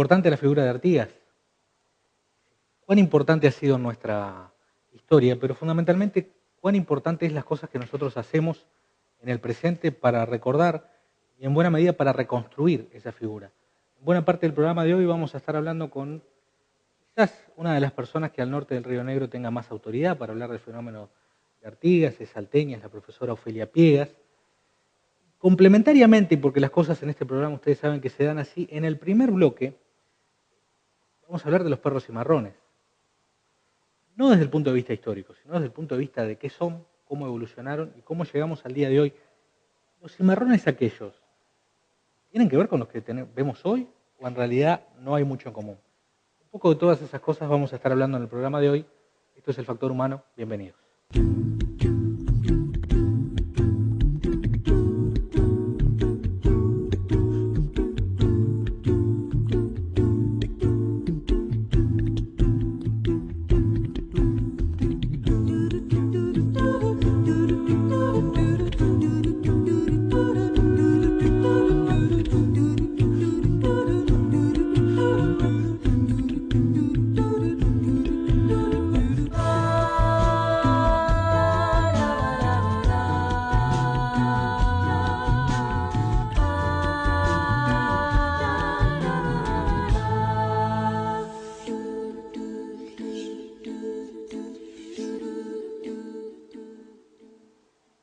importante la figura de Artigas. Cuán importante ha sido en nuestra historia, pero fundamentalmente cuán importante es las cosas que nosotros hacemos en el presente para recordar y en buena medida para reconstruir esa figura. En buena parte del programa de hoy vamos a estar hablando con quizás una de las personas que al norte del Río Negro tenga más autoridad para hablar del fenómeno de Artigas, es salteña, es la profesora Ofelia Piegas. Complementariamente, y porque las cosas en este programa ustedes saben que se dan así, en el primer bloque vamos a hablar de los perros cimarrones. No desde el punto de vista histórico, sino desde el punto de vista de qué son, cómo evolucionaron y cómo llegamos al día de hoy. Los cimarrones aquellos, ¿tienen que ver con los que vemos hoy o en realidad no hay mucho en común? Un poco de todas esas cosas vamos a estar hablando en el programa de hoy. Esto es El Factor Humano. Bienvenidos.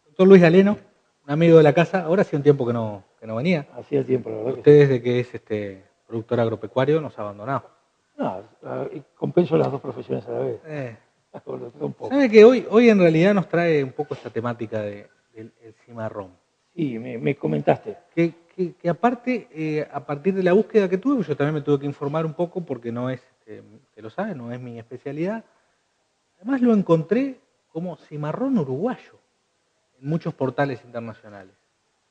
Doctor Luis Galeno, un amigo de la casa, ahora hacía un tiempo que no venía. Hacía tiempo, la verdad. Usted desde que es productor agropecuario nos ha abandonado. No, compenso las dos profesiones a la vez. Un poco. ¿Sabe que hoy en realidad nos trae un poco esta temática del cimarrón? Sí, me comentaste. Que aparte, a partir de la búsqueda que tuve, yo también me tuve que informar un poco porque no es, usted lo sabe, no es mi especialidad. Además lo encontré como cimarrón uruguayo en muchos portales internacionales.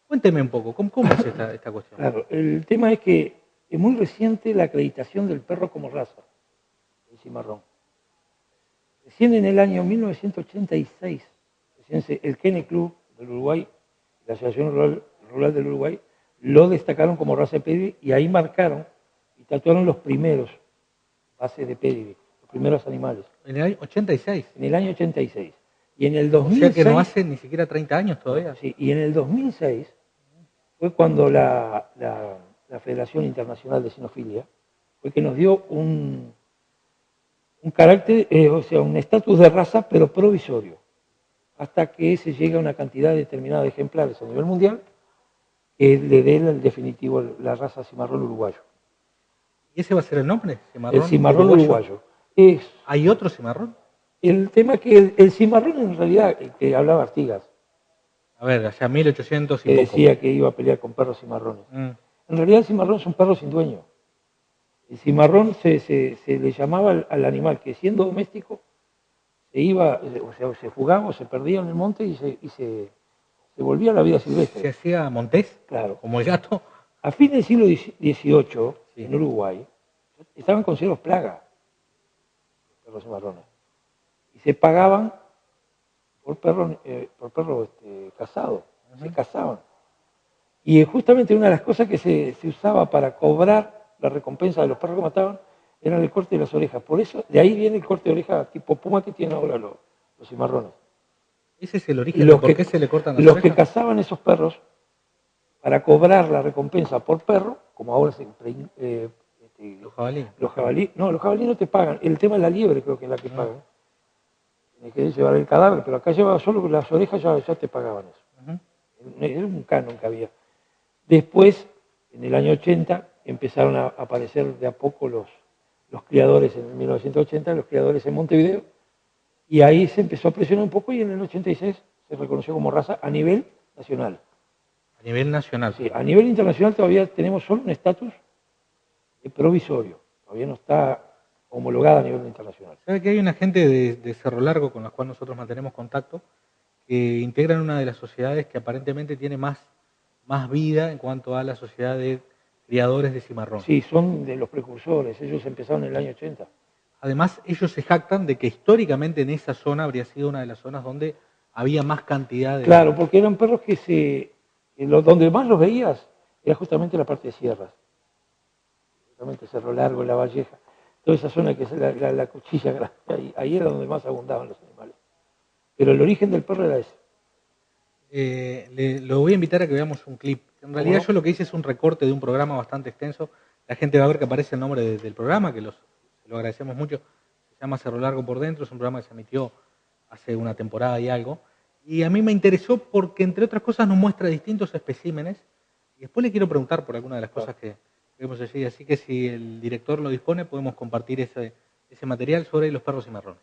Cuénteme un poco, ¿cómo es esta cuestión? Claro, el tema es que es muy reciente la acreditación del perro como raza, el cimarrón. Recién en el año 1986, el Kennel Club del Uruguay, la Asociación Rural del Uruguay, lo destacaron como raza de pedigree y ahí marcaron y tatuaron los primeros bases de pedigree, los primeros animales. ¿En el año 86? En el año 86. Y en el 2006... O sea que no hace ni siquiera 30 años todavía. Sí, y en el 2006 fue cuando la Federación Internacional de Cinofilia fue que nos dio un carácter, o sea, un estatus de raza, pero provisorio, hasta que se llegue a una cantidad determinada de ejemplares a nivel mundial que le dé el definitivo la raza cimarrón uruguayo. ¿Y ese va a ser el nombre? ¿Cimarrón? El cimarrón uruguayo. ¿Hay otro cimarrón? El tema es que el cimarrón en realidad, que hablaba Artigas, a ver, allá 1800 y que poco, decía que iba a pelear con perros cimarrones. En realidad el cimarrón es un perro sin dueño. El cimarrón se le llamaba al animal que siendo doméstico se iba, o sea, se jugaba o se perdía en el monte y se volvía a la vida silvestre. ¿Se hacía montés? Claro. Como el gato. A fines del siglo XVIII, sí, en Uruguay, estaban considerados plaga los perros cimarrones. Y se pagaban por perros cazados, se cazaban. Y justamente una de las cosas que se usaba para cobrar la recompensa de los perros que mataban era el corte de las orejas. Por eso, de ahí viene el corte de oreja tipo puma que tienen ahora los cimarrones. ¿Ese es el origen de por qué se le cortan las orejas? Los que cazaban esos perros, para cobrar la recompensa por perro, como ahora los jabalíes. Los jabalíes no te pagan. El tema es la liebre, creo que es la que pagan. Tienes que llevar el cadáver, pero acá llevaba solo las orejas, ya te pagaban eso. Era un canon que había. Después, en el año 80, empezaron a aparecer de a poco los criadores, en 1980, los criadores en Montevideo, y ahí se empezó a presionar un poco y en el 86 se reconoció como raza a nivel nacional. A nivel nacional. Sí, a nivel internacional todavía tenemos solo un estatus provisorio, todavía no está homologada a nivel internacional. ¿Sabe que hay una gente de Cerro Largo con la cual nosotros mantenemos contacto que integran una de las sociedades que aparentemente tiene más vida en cuanto a la sociedad de criadores de cimarrón? Sí, son de los precursores, ellos empezaron en el año 80. Además, ellos se jactan de que históricamente en esa zona habría sido una de las zonas donde había más cantidad de... Claro, porque eran perros donde más los veías era justamente la parte de sierras. justamente Cerro Largo, La Valleja, toda esa zona que es la Cuchilla, ahí era donde más abundaban los animales. Pero el origen del perro era ese. Lo voy a invitar a que veamos un clip. En realidad yo lo que hice es un recorte de un programa bastante extenso. La gente va a ver que aparece el nombre del programa, que lo agradecemos mucho. Se llama Cerro Largo por Dentro, es un programa que se emitió hace una temporada y algo. Y a mí me interesó porque, entre otras cosas, nos muestra distintos especímenes. Y después le quiero preguntar por alguna de las cosas que vemos allí. Así que si el director lo dispone, podemos compartir ese material sobre los perros cimarrones.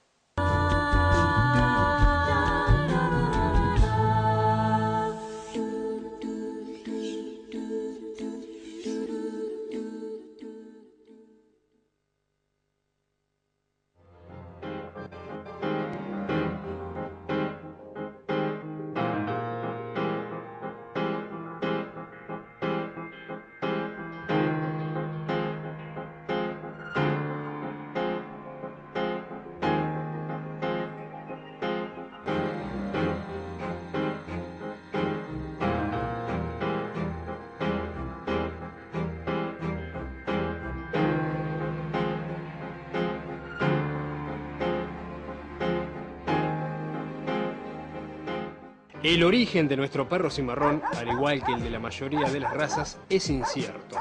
El origen de nuestro perro cimarrón, al igual que el de la mayoría de las razas, es incierto.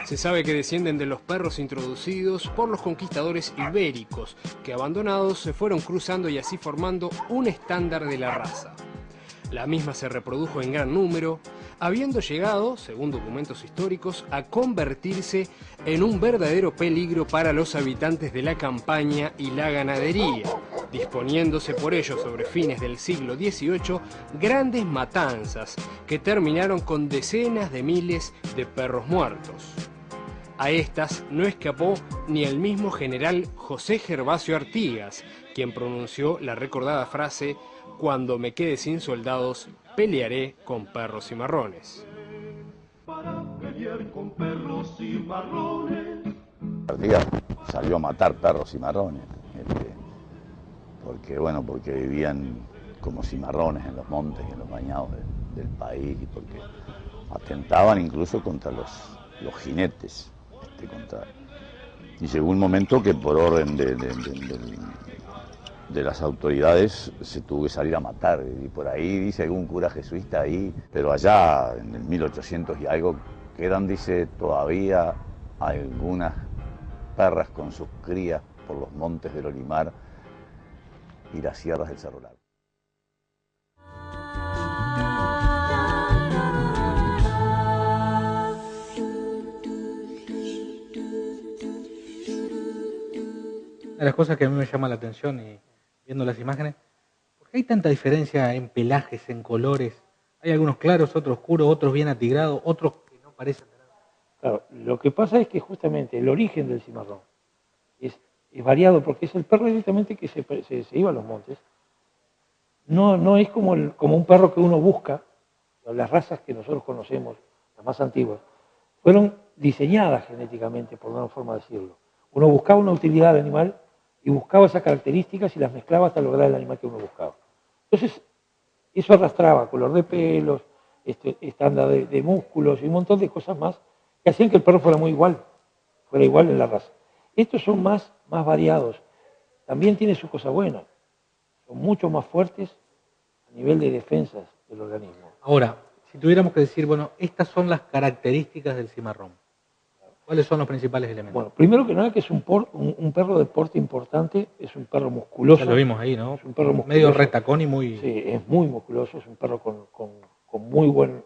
Se sabe que descienden de los perros introducidos por los conquistadores ibéricos, que abandonados se fueron cruzando y así formando un estándar de la raza. La misma se reprodujo en gran número, habiendo llegado, según documentos históricos, a convertirse en un verdadero peligro para los habitantes de la campaña y la ganadería, disponiéndose por ello sobre fines del siglo XVIII grandes matanzas que terminaron con decenas de miles de perros muertos. A estas no escapó ni el mismo general José Gervasio Artigas, quien pronunció la recordada frase: "Cuando me quede sin soldados, pelearé con perros cimarrones". Para pelear con perros cimarrones. Artigas salió a matar perros cimarrones, porque vivían como cimarrones en los montes y en los bañados del país, y porque atentaban incluso contra los jinetes. Y llegó un momento que por orden de las autoridades se tuvo que salir a matar, y por ahí dice algún cura jesuita ahí, pero allá en el 1800 y algo quedan, dice, todavía algunas perras con sus crías por los montes del Olimar y las sierras del Cerro Largo. Una de las cosas que a mí me llama la atención, y viendo las imágenes, ¿por qué hay tanta diferencia en pelajes, en colores? Hay algunos claros, otros oscuros, otros bien atigrados, otros que no parecen tener. Claro, lo que pasa es que justamente el origen del cimarrón es variado, porque es el perro directamente que se iba a los montes. No es como un perro que uno busca. Las razas que nosotros conocemos, las más antiguas, fueron diseñadas genéticamente, por una forma de decirlo. Uno buscaba una utilidad del animal y buscaba esas características y las mezclaba hasta lograr el animal que uno buscaba. Entonces, eso arrastraba color de pelos, estándar de músculos y un montón de cosas más que hacían que el perro fuera igual en la raza. Estos son más variados. También tiene su cosa buena. Son mucho más fuertes a nivel de defensas del organismo. Ahora, si tuviéramos que decir, bueno, estas son las características del cimarrón, ¿cuáles son los principales elementos? Bueno, primero que nada, que es un perro de porte importante, es un perro musculoso. Ya lo vimos ahí, ¿no? Es un perro musculoso. Medio retacón y muy... Sí, es muy musculoso, es un perro con muy buen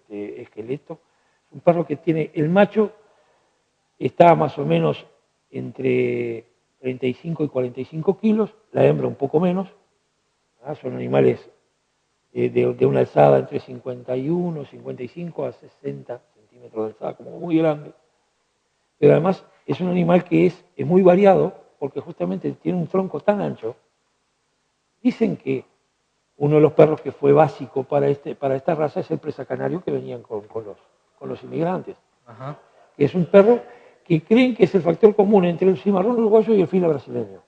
esqueleto. Es un perro que tiene, el macho está más o menos entre 35 y 45 kilos, la hembra un poco menos. Son animales de una alzada entre 51, 55 a 60 centímetros de alzada, como muy grande. Pero además es un animal que es muy variado, porque justamente tiene un tronco tan ancho. Dicen que uno de los perros que fue básico para esta raza es el presa canario, que venían con los inmigrantes. Ajá. Que es un perro que creen que es el factor común entre el cimarrón uruguayo y el fila brasileño.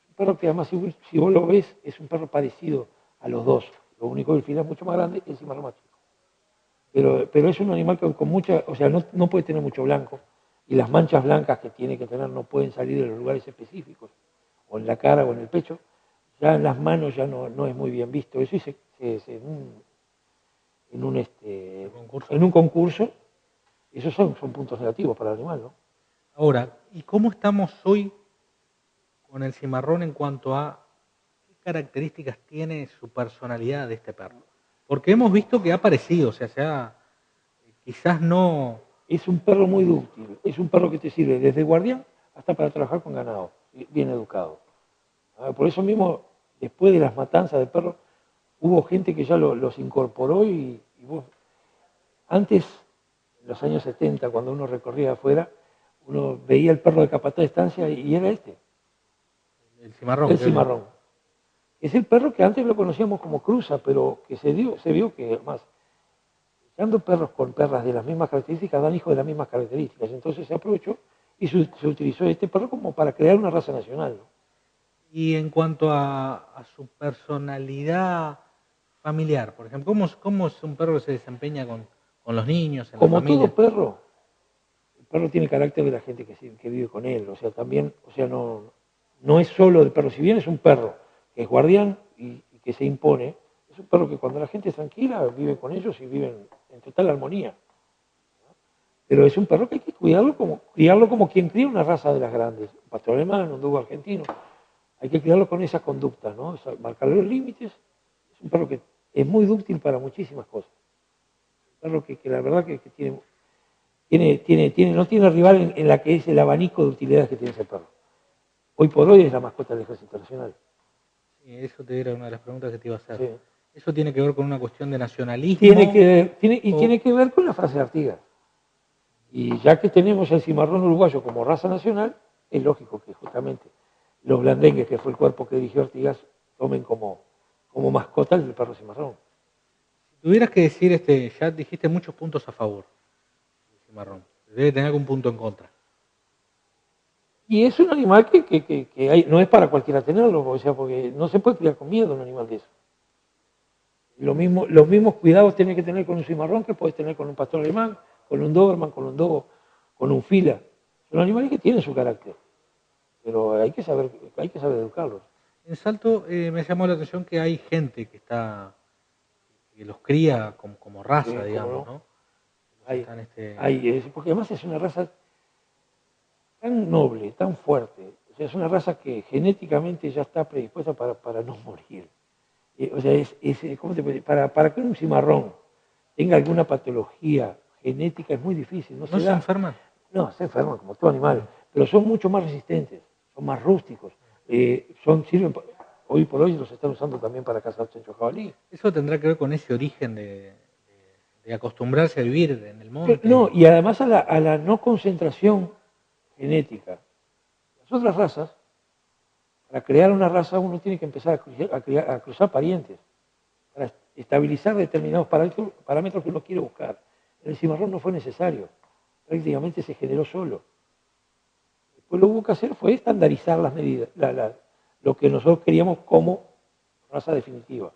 Un perro que además, si vos lo ves, es un perro parecido a los dos. Lo único que el fila es mucho más grande y el cimarrón más chico. Pero es un animal con mucha, o sea, no puede tener mucho blanco, y las manchas blancas que tiene que tener no pueden salir de los lugares específicos, o en la cara o en el pecho, ya en las manos ya no es muy bien visto. Eso en un concurso, esos son puntos negativos para el animal, ¿no? Ahora, ¿y cómo estamos hoy con el cimarrón en cuanto a qué características tiene su personalidad de este perro? Porque hemos visto que ha aparecido, o sea, quizás no... Es un perro muy dúctil, es un perro que te sirve desde guardián hasta para trabajar con ganado, bien educado. Por eso mismo, después de las matanzas de perros, hubo gente que ya los incorporó y vos, antes, en los años 70, cuando uno recorría afuera, uno veía el perro de capataz de estancia y era El cimarrón. el cimarrón. Es el perro que antes lo conocíamos como cruza, pero que se vio que más, echando perros con perras de las mismas características, dan hijos de las mismas características. Entonces se aprovechó y se utilizó este perro como para crear una raza nacional, ¿no? Y en cuanto a su personalidad familiar, por ejemplo, ¿cómo es un perro que se desempeña con los niños, en la Como familia? todo perro, el perro tiene carácter de la gente que vive con él. O sea, también, no es solo el perro. Si bien es un perro que es guardián y que se impone, es un perro que cuando la gente es tranquila vive con ellos y viven en total armonía. Pero es un perro que hay que criarlo como quien cría una raza de las grandes. Un pastor alemán, un dogo argentino. Hay que criarlo con esa conducta, ¿no? O sea, marcarle los límites. Es un perro que es muy dúctil para muchísimas cosas. Un perro que la verdad que no tiene rival en la que es el abanico de utilidades que tiene ese perro. Hoy por hoy es la mascota del Ejército Nacional. Sí, eso te era una de las preguntas que te iba a hacer. Sí. ¿Eso tiene que ver con una cuestión de nacionalismo? Tiene que ver con la frase de Artigas. Y ya que tenemos el cimarrón uruguayo como raza nacional, es lógico que justamente los blandengues, que fue el cuerpo que dirigió Artigas, tomen como mascota el perro cimarrón. Si tuvieras que decir, ya dijiste muchos puntos a favor del cimarrón. Debe tener algún punto en contra. Y es un animal que no es para cualquiera tenerlo, o sea, porque no se puede criar con miedo un animal de eso. Los mismos cuidados tienes que tener con un cimarrón que puedes tener con un pastor alemán, con un doberman, con un dogo, con un fila. Son animales que tienen su carácter, pero hay que saber educarlos. En Salto me llamó la atención que hay gente que los cría como raza, Sí, digamos, ¿no? ¿no? Porque además es una raza tan noble, tan fuerte. O sea, es una raza que genéticamente ya está predispuesta para no morir. O sea, ¿cómo te puedo decir? Para que un cimarrón tenga alguna patología genética es muy difícil. ¿No se enferman? No, se enferman como todo animal, pero son mucho más resistentes, son más rústicos. Hoy por hoy los están usando también para cazar chancho jabalí. ¿Eso tendrá que ver con ese origen de acostumbrarse a vivir en el monte? No, y además a la no concentración genética. Las otras razas, para crear una raza uno tiene que empezar a cruzar parientes, para estabilizar determinados parámetros que uno quiere buscar. En el cimarrón no fue necesario, prácticamente se generó solo. Después lo que hubo que hacer fue estandarizar las medidas, lo que nosotros queríamos como raza definitiva.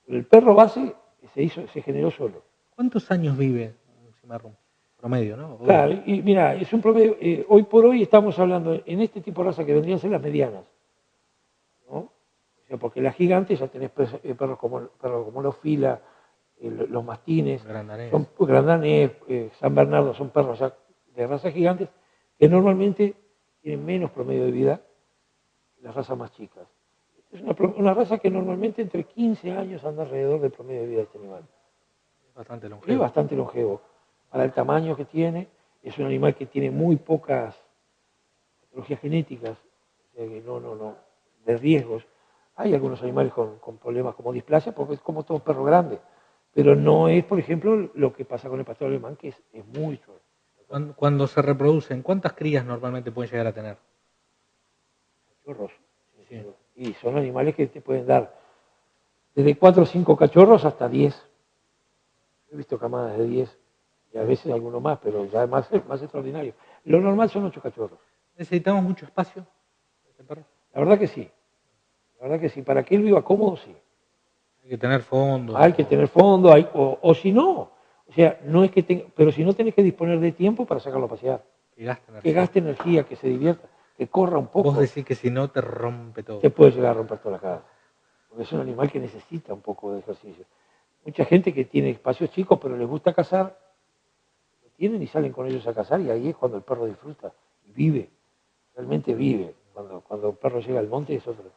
Pero el perro base se generó solo. ¿Cuántos años vive un cimarrón? Promedio, ¿no? Claro, y mira, es un promedio, hoy por hoy estamos hablando en este tipo de raza que vendrían a ser las medianas, ¿no? O sea, porque las gigantes ya tenés perros como los fila, los mastines, grandanés, San Bernardo, son perros ya de razas gigantes que normalmente tienen menos promedio de vida que las razas más chicas. Es una raza que normalmente entre 15 años anda alrededor del promedio de vida de este animal. Es bastante longevo. Es bastante longevo. Para el tamaño que tiene, es un animal que tiene muy pocas patologías genéticas, o sea que de riesgos. Hay algunos animales con problemas como displasia, porque es como todo perro grande, pero no es, por ejemplo, lo que pasa con el pastor alemán, que es muy suave. Cuando se reproducen, ¿cuántas crías normalmente pueden llegar a tener? Cachorros. Sí. Y son animales que te pueden dar desde 4 o 5 cachorros hasta 10. He visto camadas de 10. Y a veces alguno más, pero ya es más extraordinario. Lo normal son 8 cachorros. ¿Necesitamos mucho espacio este perro? La verdad que sí. La verdad que sí. Para que él viva cómodo, sí. Hay que tener fondo. Hay que tener fondo, o si no, O sea, no es que tenga, pero si no tenés que disponer de tiempo para sacarlo a pasear, que gaste energía, que se divierta, que corra un poco. Vos decís que si no te rompe todo. Te puede llegar a romper toda la casa. Porque es un animal que necesita un poco de ejercicio. Mucha gente que tiene espacios chicos, pero les gusta cazar, lo tienen y salen con ellos a cazar, y ahí es cuando el perro disfruta y vive, realmente vive. Cuando el perro llega al monte es otro.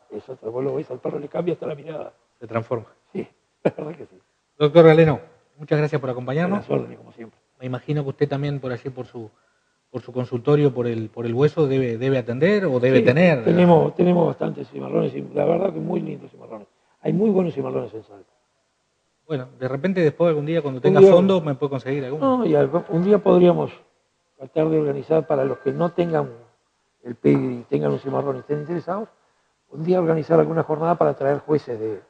Vos lo ves, al perro le cambia hasta la mirada. Se transforma. Sí, la verdad que sí. Doctor Galeno, muchas gracias por acompañarnos. A las órdenes, como siempre. Me imagino que usted también por allí, por su consultorio, por el hueso, debe atender o debe tener. Tenemos bastantes cimarrones, y la verdad que muy lindos cimarrones. Hay muy buenos cimarrones en Salta. Bueno, de repente después algún día cuando tenga fondo me puede conseguir alguno. No, y un día podríamos tratar de organizar para los que no tengan el pedigree, tengan un cimarrón y estén interesados, un día organizar alguna jornada para traer jueces de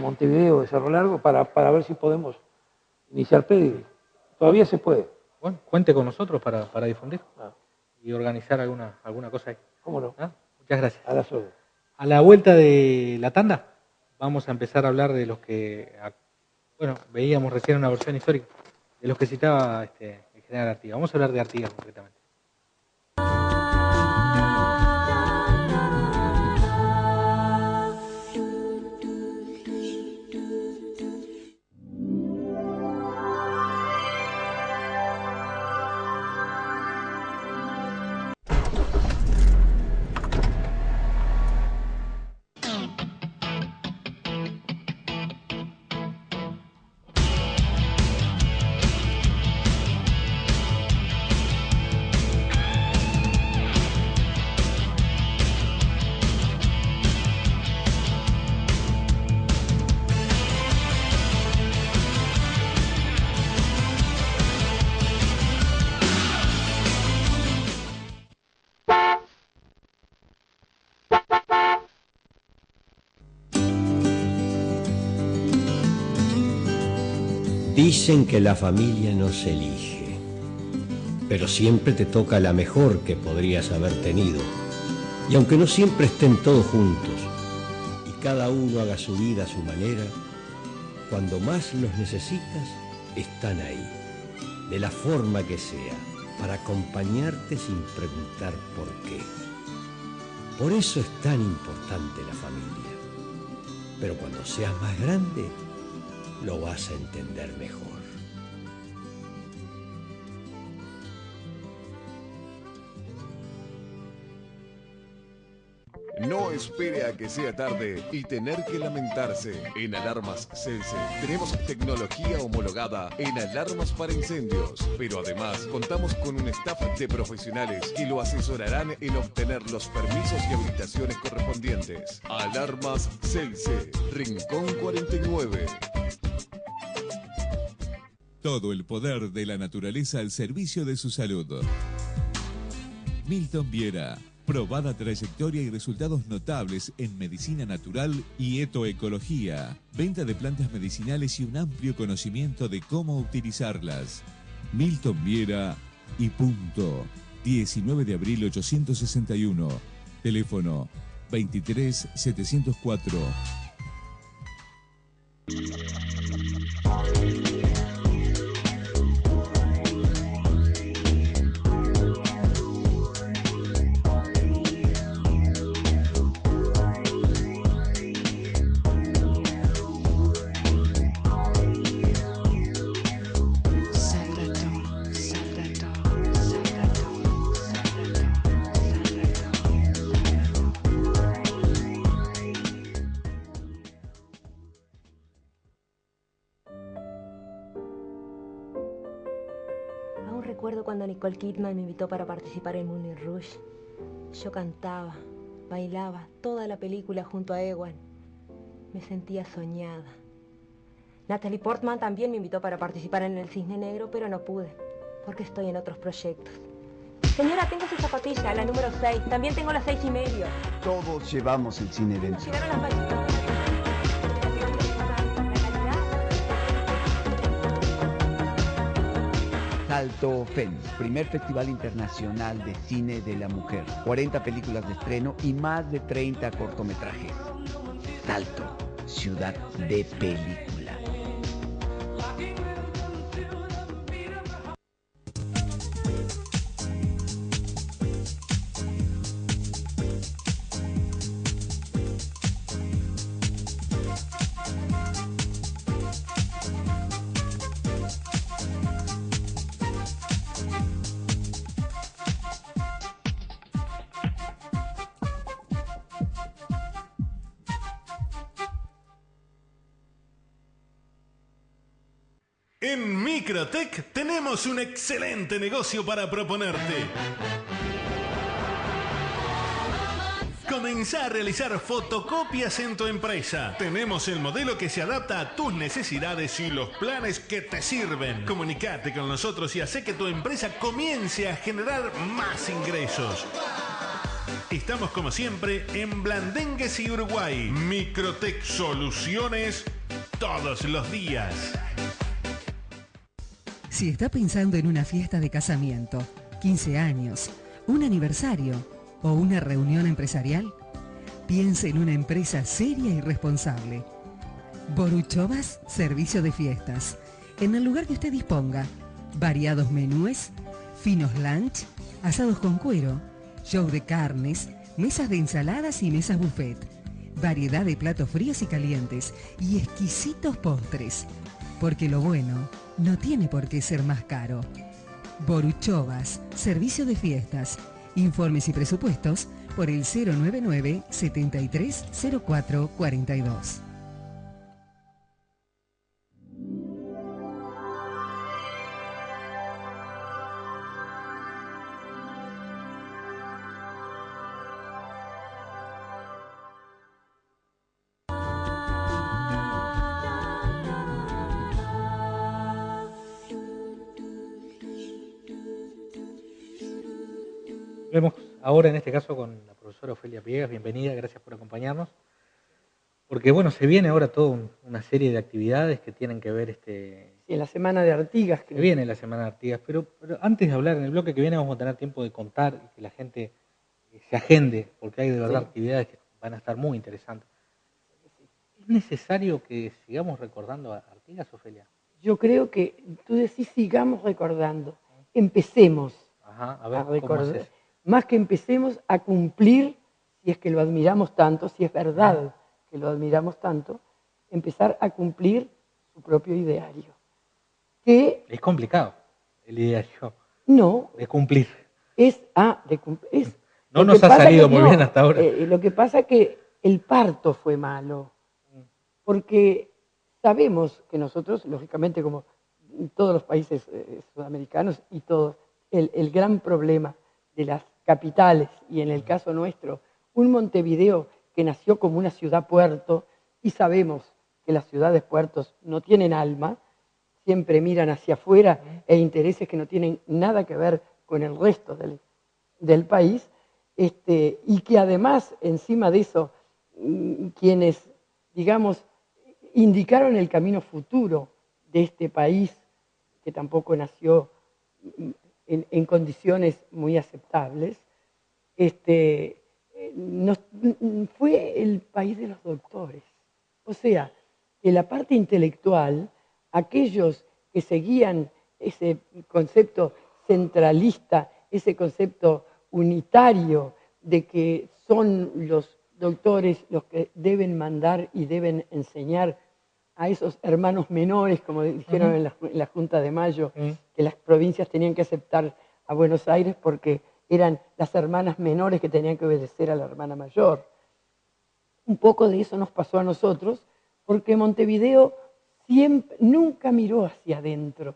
Montevideo, de Cerro Largo, para ver si podemos iniciar pedigree. Todavía se puede. Bueno, cuente con nosotros para difundir y organizar alguna cosa ahí. ¿Cómo no? Muchas gracias. A las órdenes. A la vuelta de la tanda vamos a empezar a hablar de los que, veíamos recién una versión histórica, de los que citaba el general Artigas. Vamos a hablar de Artigas concretamente. Dicen que la familia no se elige, pero siempre te toca la mejor que podrías haber tenido. Y aunque no siempre estén todos juntos y cada uno haga su vida a su manera, cuando más los necesitas, están ahí, de la forma que sea, para acompañarte sin preguntar por qué. Por eso es tan importante la familia. Pero cuando seas más grande, lo vas a entender mejor. No espere a que sea tarde y tener que lamentarse. En Alarmas Celce tenemos tecnología homologada en alarmas para incendios, pero además contamos con un staff de profesionales que lo asesorarán en obtener los permisos y habilitaciones correspondientes. Alarmas Celce, Rincón 49. Todo el poder de la naturaleza al servicio de su salud. Milton Viera. Probada trayectoria y resultados notables en medicina natural y etoecología. Venta de plantas medicinales y un amplio conocimiento de cómo utilizarlas. Milton Viera y punto. 19 de abril 861. Teléfono 23 704. Recuerdo cuando Nicole Kidman me invitó para participar en Moulin Rouge. Yo cantaba, bailaba toda la película junto a Ewan. Me sentía soñada. Natalie Portman también me invitó para participar en El Cisne Negro, pero no pude, porque estoy en otros proyectos. Señora, tengo su zapatilla, la número 6. También tengo la 6,5. Todos llevamos el cine dentro. Llegaron las vallitas. Salto FEM, primer Festival Internacional de Cine de la Mujer. 40 películas de estreno y más de 30 cortometrajes. Salto, ciudad de película. En Microtech tenemos un excelente negocio para proponerte. Comenzá a realizar fotocopias en tu empresa. Tenemos el modelo que se adapta a tus necesidades y los planes que te sirven. Comunicate con nosotros y hacé que tu empresa comience a generar más ingresos. Estamos como siempre en Blandengues y Uruguay. Microtech Soluciones todos los días. Si está pensando en una fiesta de casamiento, 15 años, un aniversario o una reunión empresarial, piense en una empresa seria y responsable. Boruchovas Servicio de Fiestas. En el lugar que usted disponga, variados menúes, finos lunch, asados con cuero, show de carnes, mesas de ensaladas y mesas buffet, variedad de platos fríos y calientes y exquisitos postres. Porque lo bueno no tiene por qué ser más caro. Boruchovas Servicio de Fiestas. Informes y presupuestos por el 099 73 04 42. Vemos ahora en este caso con la profesora Ofelia Piegas. Bienvenida, gracias por acompañarnos. Porque bueno, se viene ahora toda una serie de actividades que tienen que ver Sí, la Semana de Artigas. Se viene la Semana de Artigas, pero antes de hablar, en el bloque que viene vamos a tener tiempo de contar y que la gente se agende, porque hay de verdad actividades que van a estar muy interesantes. ¿Es necesario que sigamos recordando a Artigas, Ofelia? Yo creo que tú decís sigamos recordando. Empecemos a ver, a recordar. ¿cómo es eso? Más que empecemos a cumplir, si es que lo admiramos tanto, si es verdad que lo admiramos tanto, empezar a cumplir su propio ideario. Es complicado el ideario. No. De cumplir. No nos ha salido muy bien hasta ahora. Lo que pasa es que el parto fue malo. Porque sabemos que nosotros, lógicamente, como en todos los países sudamericanos y todos, el gran problema de las capitales, y en el caso nuestro, un Montevideo que nació como una ciudad-puerto, y sabemos que las ciudades-puertos no tienen alma, siempre miran hacia afuera e intereses que no tienen nada que ver con el resto del país, y que además, encima de eso, quienes, digamos, indicaron el camino futuro de este país, que tampoco nació en condiciones muy aceptables, fue el país de los doctores. O sea, que la parte intelectual, aquellos que seguían ese concepto centralista, ese concepto unitario de que son los doctores los que deben mandar y deben enseñar a esos hermanos menores, como dijeron en la Junta de Mayo, que las provincias tenían que aceptar a Buenos Aires porque eran las hermanas menores que tenían que obedecer a la hermana mayor. Un poco de eso nos pasó a nosotros, porque Montevideo nunca miró hacia adentro.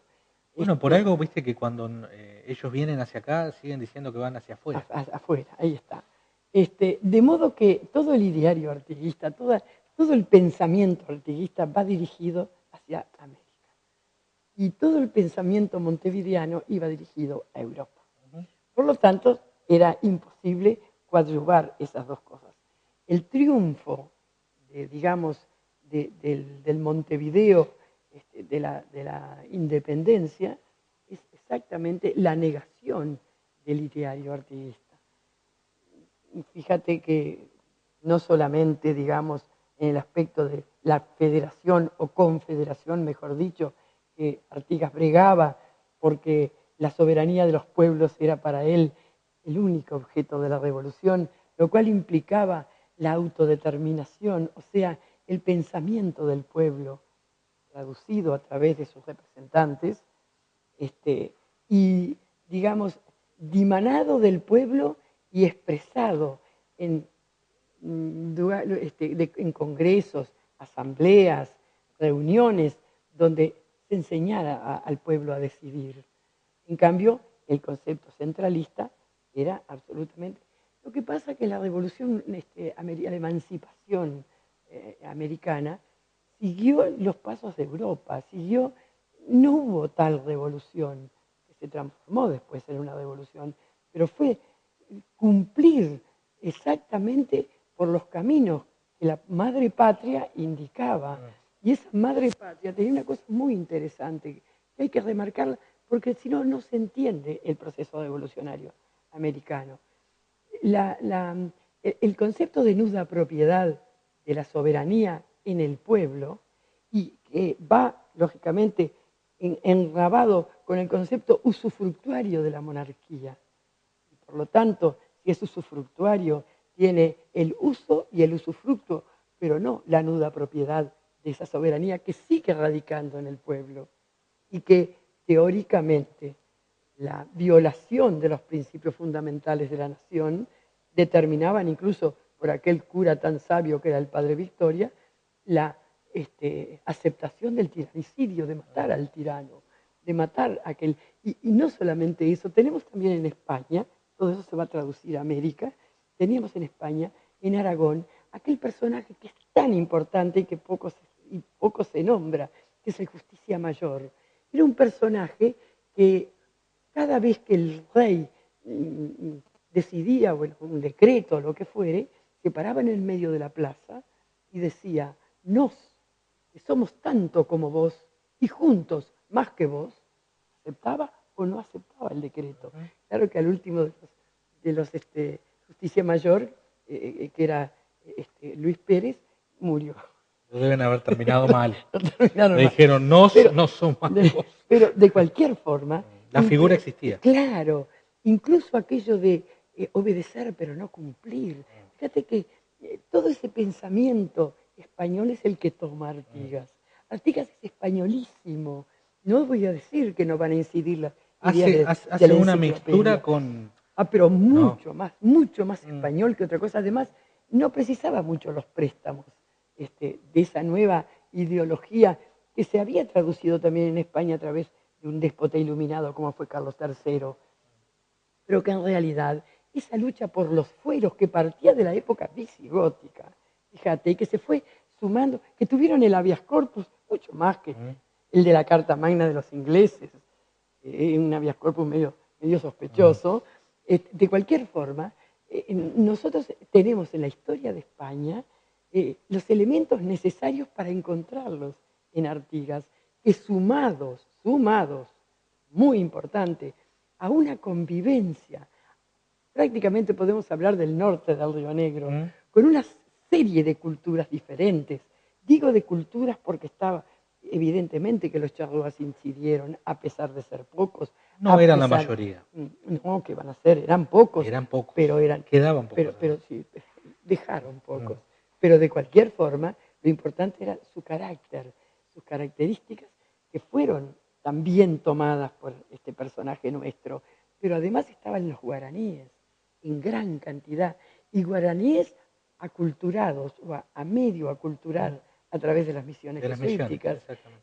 Bueno, por algo, viste que cuando ellos vienen hacia acá, siguen diciendo que van hacia afuera. Afuera, ahí está. De modo que todo el ideario artiguista, todo el pensamiento artiguista va dirigido hacia América. Y todo el pensamiento montevideano iba dirigido a Europa. Por lo tanto, era imposible coadyuvar esas dos cosas. El triunfo, del Montevideo, de la independencia, es exactamente la negación del ideario artiguista. Fíjate que no solamente, digamos, en el aspecto de la federación o confederación, mejor dicho, que Artigas bregaba porque la soberanía de los pueblos era para él el único objeto de la revolución, lo cual implicaba la autodeterminación, o sea, el pensamiento del pueblo, traducido a través de sus representantes, y, digamos, dimanado del pueblo y expresado en congresos, asambleas, reuniones, donde se enseñara al pueblo a decidir. En cambio, el concepto centralista era absolutamente... Lo que pasa es que la revolución, la emancipación americana siguió los pasos de Europa, no hubo tal revolución, que se transformó después en una revolución, pero fue cumplir exactamente por los caminos que la madre patria indicaba. Y esa madre patria tenía una cosa muy interesante, que hay que remarcarla, porque si no, no se entiende el proceso revolucionario americano. El concepto de nuda propiedad de la soberanía en el pueblo, y que va, lógicamente, enrabado con el concepto usufructuario de la monarquía. Y por lo tanto, si es usufructuario, tiene el uso y el usufructo, pero no la nuda propiedad de esa soberanía que sigue radicando en el pueblo y que teóricamente la violación de los principios fundamentales de la nación determinaban incluso por aquel cura tan sabio que era el padre Victoria, la aceptación del tiranicidio, de matar al tirano, de matar a aquel... Y no solamente eso, tenemos también en España, todo eso se va a traducir a América, teníamos en España, en Aragón, aquel personaje que es tan importante y que poco se nombra, que es el Justicia Mayor. Era un personaje que cada vez que el rey decidía, bueno, un decreto o lo que fuere, se paraba en el medio de la plaza y decía, nos, que somos tanto como vos, y juntos más que vos, ¿aceptaba o no aceptaba el decreto? Claro que al último de los Justicia Mayor, que era Luis Pérez, murió. Deben haber terminado mal. Le dijeron, no son más que vos. Pero de cualquier forma... La figura existía. Claro, incluso aquello de obedecer pero no cumplir. Fíjate que todo ese pensamiento español es el que toma Artigas. Artigas es españolísimo. No voy a decir que no van a incidir las ideas hace una mixtura con... pero mucho más español que otra cosa. Además, no precisaba mucho los préstamos de esa nueva ideología que se había traducido también en España a través de un déspota iluminado como fue Carlos III, pero que en realidad esa lucha por los fueros que partía de la época visigótica, fíjate, y que se fue sumando, que tuvieron el habeas corpus mucho más que el de la Carta Magna de los ingleses, un habeas corpus medio sospechoso. De cualquier forma, nosotros tenemos en la historia de España los elementos necesarios para encontrarlos en Artigas, que sumados, muy importante, a una convivencia, prácticamente podemos hablar del norte del Río Negro, con una serie de culturas diferentes. Digo de culturas porque estaba evidentemente que los charrúas incidieron, a pesar de ser pocos. No eran la mayoría. No, ¿qué van a ser? Eran pocos. Eran pocos. Pero quedaban pocos. Pero sí, dejaron pocos. Pero de cualquier forma, lo importante era su carácter, sus características, que fueron también tomadas por este personaje nuestro, pero además estaban los guaraníes, en gran cantidad, y guaraníes aculturados, o a medio aculturar a través de las misiones jesuíticas,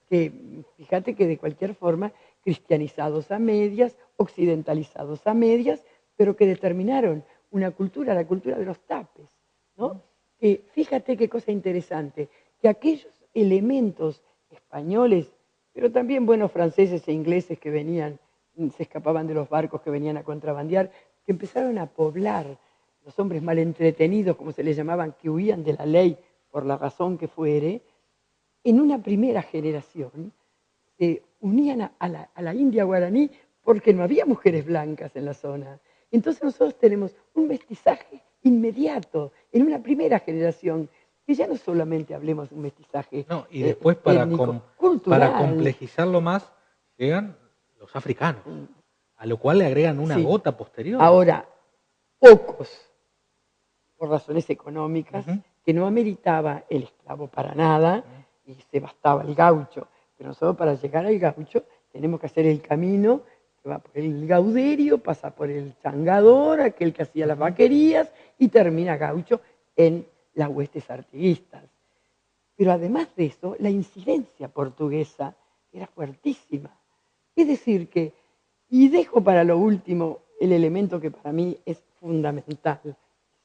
que fíjate que de cualquier forma, cristianizados a medias, occidentalizados a medias, pero que determinaron una cultura, la cultura de los tapes, ¿no? Que fíjate qué cosa interesante, que aquellos elementos españoles, pero también buenos franceses e ingleses que venían, se escapaban de los barcos que venían a contrabandear, que empezaron a poblar los hombres mal entretenidos, como se les llamaban, que huían de la ley por la razón que fuere, en una primera generación se unían a la India guaraní porque no había mujeres blancas en la zona. Entonces nosotros tenemos un mestizaje inmediato en una primera generación, que ya no solamente hablemos de un mestizaje y después para complejizarlo más llegan los africanos, a lo cual le agregan una gota posterior. Ahora, pocos, por razones económicas, que no ameritaba el esclavo para nada, y se bastaba el gaucho. Pero nosotros para llegar al gaucho tenemos que hacer el camino que va por el gauderio, pasa por el changador, aquel que hacía las vaquerías, y termina gaucho en las huestes artiguistas. Pero además de eso, la incidencia portuguesa era fuertísima. Es decir que, y dejo para lo último el elemento que para mí es fundamental,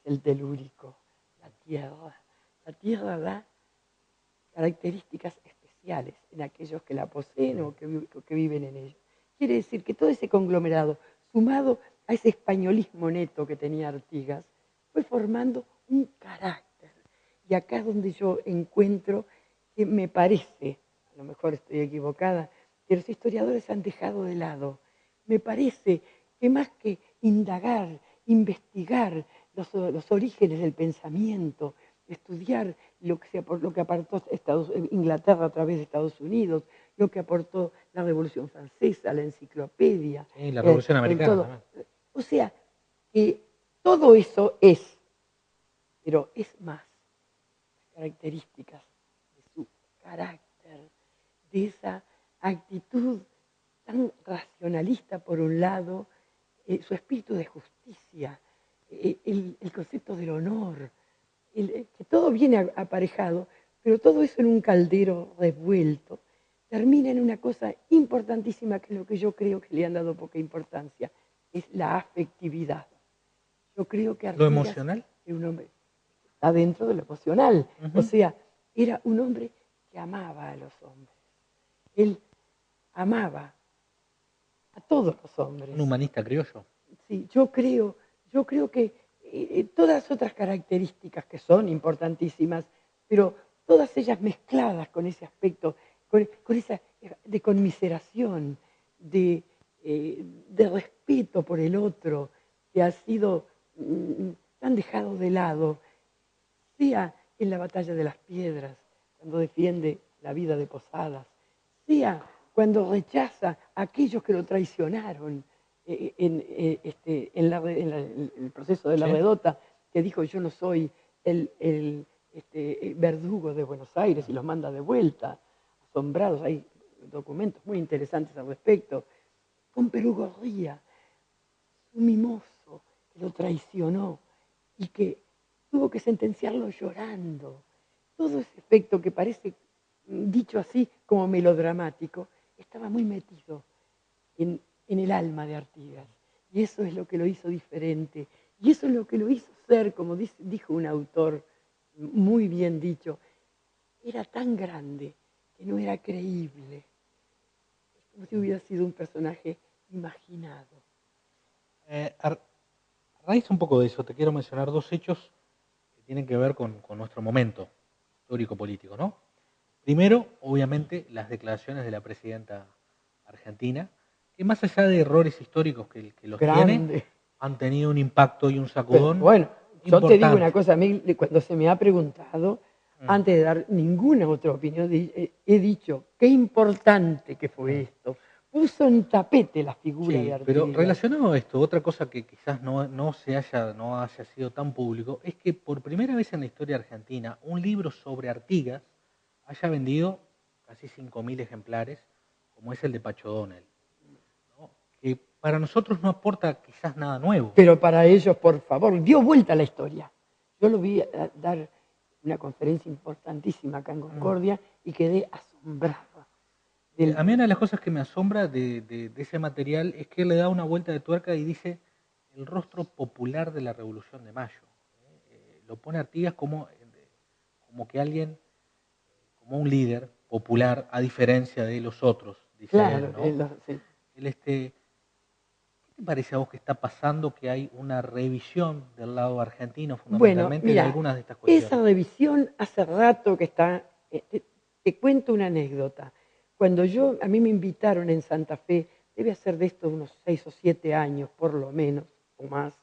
el telúrico, la tierra. La tierra da características especiales en aquellos que la poseen o que viven en ella. Quiere decir que todo ese conglomerado, sumado a ese españolismo neto que tenía Artigas, fue formando un carácter. Y acá es donde yo encuentro que me parece, a lo mejor estoy equivocada, que los historiadores han dejado de lado. Me parece que más que indagar, investigar los orígenes del pensamiento, estudiar lo que aportó Inglaterra a través de Estados Unidos, lo que aportó la Revolución Francesa, la enciclopedia. Sí, la Revolución Americana. O sea, que todo eso es, pero es más, las características de su carácter, de esa actitud tan racionalista por un lado, su espíritu de justicia, el concepto del honor, que todo viene aparejado, pero todo eso en un caldero revuelto, termina en una cosa importantísima que es lo que yo creo que le han dado poca importancia, es la afectividad. Yo creo que ¿Lo emocional? Es un hombre, está dentro de lo emocional. O sea, era un hombre que amaba a los hombres. Él amaba a todos los hombres. ¿Un humanista criollo? Sí, yo creo que todas las otras características que son importantísimas, pero todas ellas mezcladas con ese aspecto, con esa de conmiseración, de respeto por el otro, que ha sido tan dejado de lado, sea en la batalla de las piedras, cuando defiende la vida de Posadas, sea cuando rechaza a aquellos que lo traicionaron en el proceso de la redota, que dijo yo no soy el verdugo de Buenos Aires y los manda de vuelta, asombrados, hay documentos muy interesantes al respecto, con Perugorría, un mimoso que lo traicionó y que tuvo que sentenciarlo llorando. Todo ese efecto que parece, dicho así, como melodramático, estaba muy metido en el alma de Artigas. Y eso es lo que lo hizo diferente. Y eso es lo que lo hizo ser, como dijo un autor muy bien dicho, era tan grande que no era creíble. Es como si hubiera sido un personaje imaginado. A raíz un poco de eso, te quiero mencionar dos hechos que tienen que ver con nuestro momento histórico-político, ¿no? Primero, obviamente, las declaraciones de la presidenta argentina, que más allá de errores históricos que los tiene, han tenido un impacto y un sacudón. Pero, bueno, yo importante. te digo una cosa, a mí cuando se me ha preguntado, antes de dar ninguna otra opinión, he dicho, qué importante que fue esto. Puso en tapete la figura de Artigas. Pero relacionado a esto, otra cosa que quizás no haya sido tan público, es que por primera vez en la historia argentina, un libro sobre Artigas haya vendido casi 5.000 ejemplares, como es el de Pacho Donel, ¿no? Que para nosotros no aporta quizás nada nuevo. Pero para ellos, por favor, dio vuelta a la historia. Yo lo vi dar una conferencia importantísima acá en Concordia y quedé asombrado. A mí una de las cosas que me asombra de ese material es que él le da una vuelta de tuerca y dice el rostro popular de la Revolución de Mayo. Lo pone Artigas como que alguien, como un líder popular, a diferencia de los otros, dice claro, él, ¿no? Sí. ¿Qué te parece a vos que está pasando, que hay una revisión del lado argentino fundamentalmente de algunas de estas cuestiones? Esa revisión hace rato que está, te cuento una anécdota. Cuando a mí me invitaron en Santa Fe, debe hacer de esto unos 6 o 7 años, por lo menos, o más,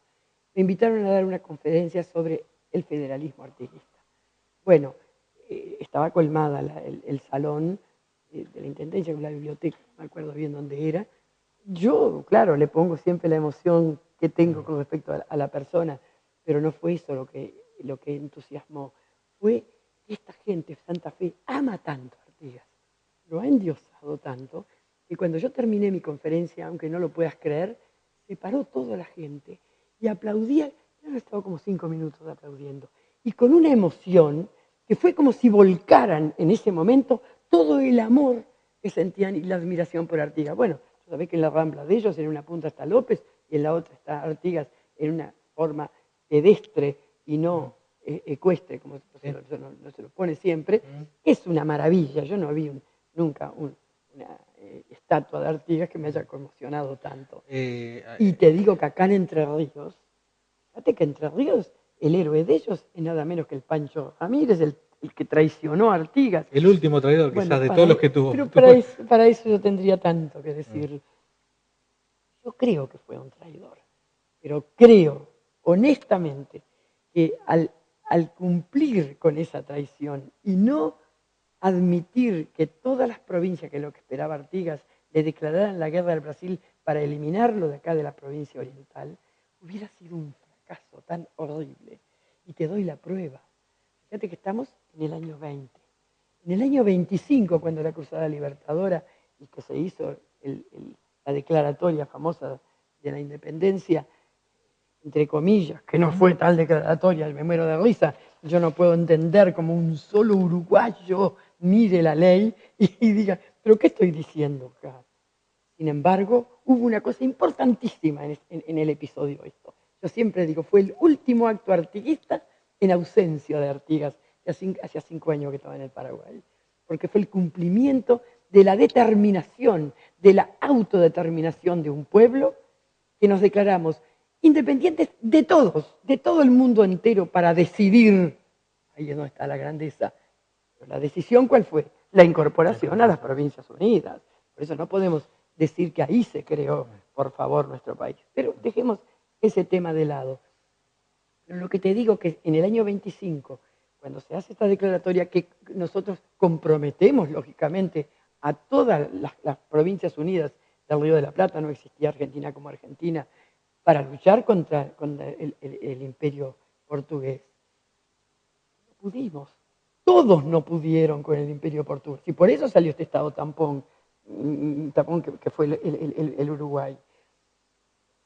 me invitaron a dar una conferencia sobre el federalismo artiguista. Bueno, estaba colmada el salón de la Intendencia con la biblioteca, no me acuerdo bien dónde era. Yo, claro, le pongo siempre la emoción que tengo con respecto a la persona, pero no fue eso lo que entusiasmó. Fue que esta gente de Santa Fe ama tanto a Artigas, lo ha endiosado tanto, que cuando yo terminé mi conferencia, aunque no lo puedas creer, se paró toda la gente y aplaudía. Yo estaba como 5 minutos aplaudiendo. Y con una emoción que fue como si volcaran en ese momento todo el amor que sentían y la admiración por Artigas. Bueno, sabés que en la Rambla de ellos, en una punta está López y en la otra está Artigas en una forma pedestre y no ecuestre, como no se lo pone siempre. Es una maravilla. Yo no vi nunca una estatua de Artigas que me haya conmocionado tanto. Y te digo que acá en Entre Ríos, fíjate que Entre Ríos, el héroe de ellos es nada menos que el Pancho Ramírez, el que traicionó a Artigas. El último traidor, quizás, de todos los que tuvo. Pero para eso yo tendría tanto que decir. Yo creo que fue un traidor, pero creo, honestamente, que al cumplir con esa traición y no admitir que todas las provincias, que es lo que esperaba Artigas, le declararan la guerra al Brasil para eliminarlo de acá de la provincia oriental, hubiera sido un fracaso tan horrible. Y te doy la prueba. Fíjate que estamos en el año 20. En el año 25, cuando la Cruzada Libertadora y que se hizo la declaratoria famosa de la independencia, entre comillas, que no fue tal declaratoria, me muero de risa, yo no puedo entender cómo un solo uruguayo mire la ley y diga, ¿pero qué estoy diciendo acá? Sin embargo, hubo una cosa importantísima en el episodio esto. Yo siempre digo, fue el último acto artiguista en ausencia de Artigas, hacía 5 años que estaba en el Paraguay, porque fue el cumplimiento de la determinación, de la autodeterminación de un pueblo que nos declaramos independientes de todos, de todo el mundo entero para decidir. Ahí es donde está la grandeza. Pero la decisión, ¿cuál fue? La incorporación a las Provincias Unidas. Por eso no podemos decir que ahí se creó, por favor, nuestro país. Pero dejemos ese tema de lado. Pero lo que te digo que en el año 25, cuando se hace esta declaratoria que nosotros comprometemos, lógicamente, a todas las Provincias Unidas del Río de la Plata, no existía Argentina como Argentina, para luchar contra el imperio portugués. No pudimos. Todos no pudieron con el imperio portugués. Y por eso salió este estado tampón que fue el Uruguay.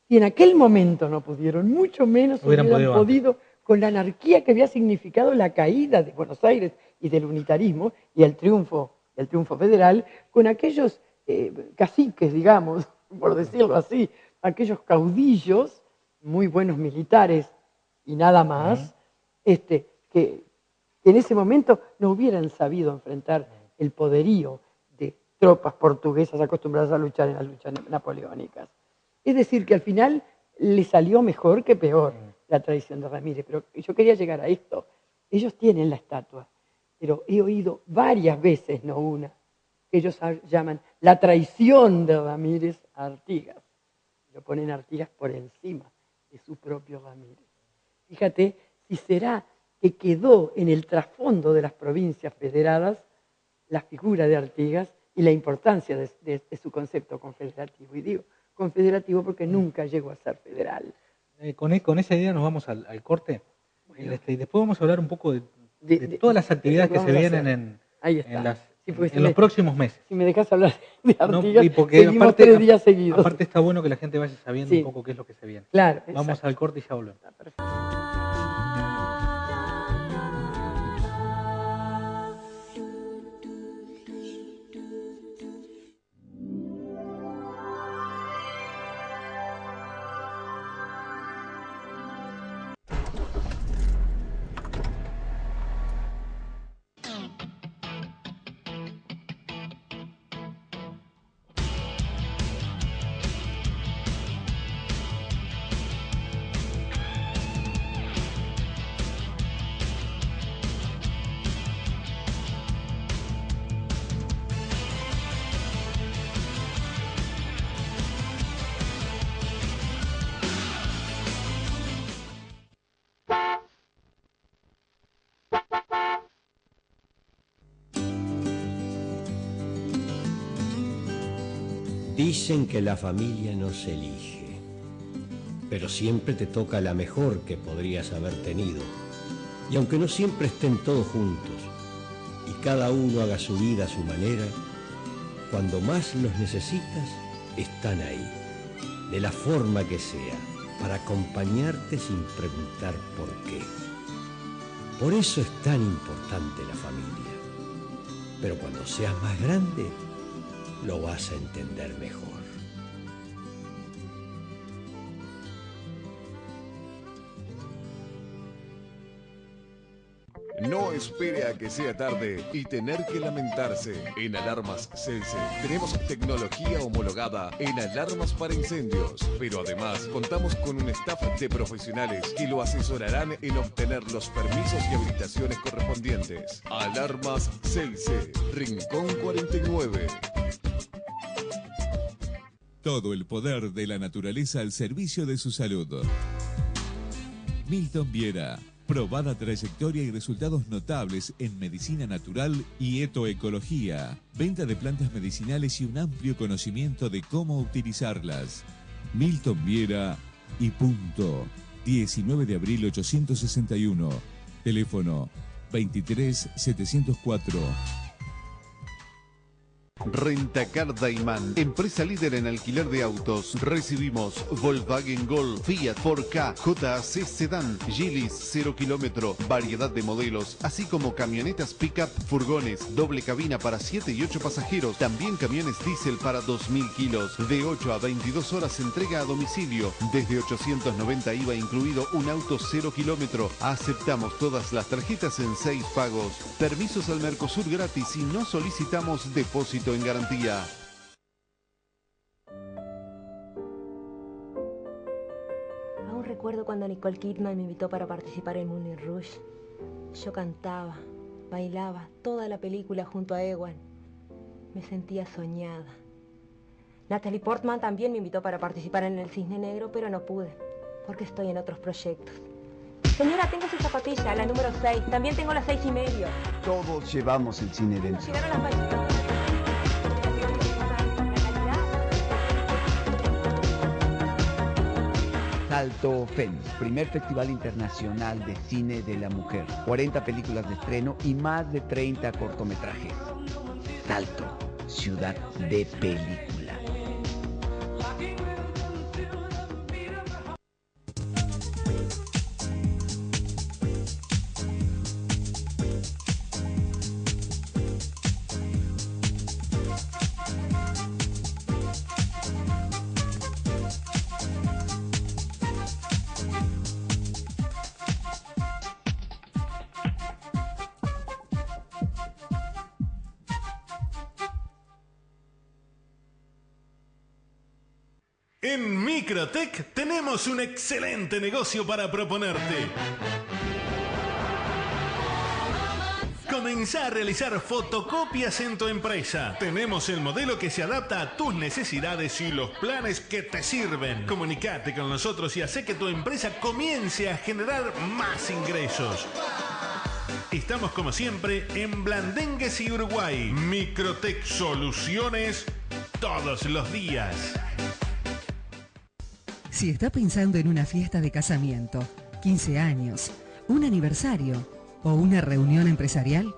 Si en aquel momento no pudieron, mucho menos hubieran podido con la anarquía que había significado la caída de Buenos Aires y del unitarismo y el triunfo federal, con aquellos caciques, digamos, por decirlo así, aquellos caudillos, muy buenos militares y nada más, que en ese momento no hubieran sabido enfrentar el poderío de tropas portuguesas acostumbradas a luchar en las luchas napoleónicas. Es decir, que al final le salió mejor que peor la traición de Ramírez. Pero yo quería llegar a esto. Ellos tienen la estatua, pero he oído varias veces, no una, que ellos llaman la traición de Ramírez a Artigas. Lo ponen a Artigas por encima de su propio Ramírez. Fíjate si será que quedó en el trasfondo de las provincias federadas la figura de Artigas y la importancia de su concepto confederativo. Y digo confederativo porque nunca llegó a ser federal. Con esa idea nos vamos al corte. Bueno. Y después vamos a hablar un poco de todas las actividades que se vienen en los próximos meses. Si me dejas hablar de Artigas, y porque seguimos aparte, 3 días seguidos. Aparte está bueno que la gente vaya sabiendo un poco qué es lo que se viene. Claro, vamos exacto. al corte y ya volvemos. Perfecto. Dicen que la familia no se elige, pero siempre te toca la mejor que podrías haber tenido. Y aunque no siempre estén todos juntos y cada uno haga su vida a su manera, cuando más los necesitas, están ahí, de la forma que sea, para acompañarte sin preguntar por qué. Por eso es tan importante la familia. Pero cuando seas más grande, lo vas a entender mejor. No espere a que sea tarde y tener que lamentarse. En Alarmas Celce tenemos tecnología homologada en alarmas para incendios, pero además contamos con un staff de profesionales que lo asesorarán en obtener los permisos y habilitaciones correspondientes. Alarmas Celce, Rincón 49. Todo el poder de la naturaleza al servicio de su salud. Milton Viera. Probada trayectoria y resultados notables en medicina natural y etoecología. Venta de plantas medicinales y un amplio conocimiento de cómo utilizarlas. Milton Viera y punto. 19 de abril 861. Teléfono 23 704. Rentacar Daimán, empresa líder en alquiler de autos. Recibimos Volkswagen Gol, Fiat 4K, JAC Sedan, Gilis 0 kilómetro, variedad de modelos, así como camionetas pick-up, furgones, doble cabina para 7 y 8 pasajeros, también camiones diésel para 2000 kilos, de 8 a 22 horas entrega a domicilio, desde 890 IVA incluido un auto 0 kilómetro. Aceptamos todas las tarjetas en 6 pagos, permisos al Mercosur gratis y no solicitamos depósito en garantía. Aún recuerdo cuando Nicole Kidman me invitó para participar en Moulin Rouge. Yo cantaba, bailaba toda la película junto a Ewan. Me sentía soñada. Natalie Portman también me invitó para participar en El Cisne Negro, pero no pude, porque estoy en otros proyectos. Señora, tengo su zapatilla, la número 6. También tengo la 6,5. Todos llevamos el cine dentro. Llegaron las valijas. Salto FEM, primer Festival Internacional de Cine de la Mujer. 40 películas de estreno y más de 30 cortometrajes. Salto, ciudad de película. En Microtech tenemos un excelente negocio para proponerte. Comenzá a realizar fotocopias en tu empresa. Tenemos el modelo que se adapta a tus necesidades y los planes que te sirven. Comunicate con nosotros y hace que tu empresa comience a generar más ingresos. Estamos como siempre en Blandengues y Uruguay. Microtech Soluciones todos los días. Si está pensando en una fiesta de casamiento, 15 años, un aniversario o una reunión empresarial,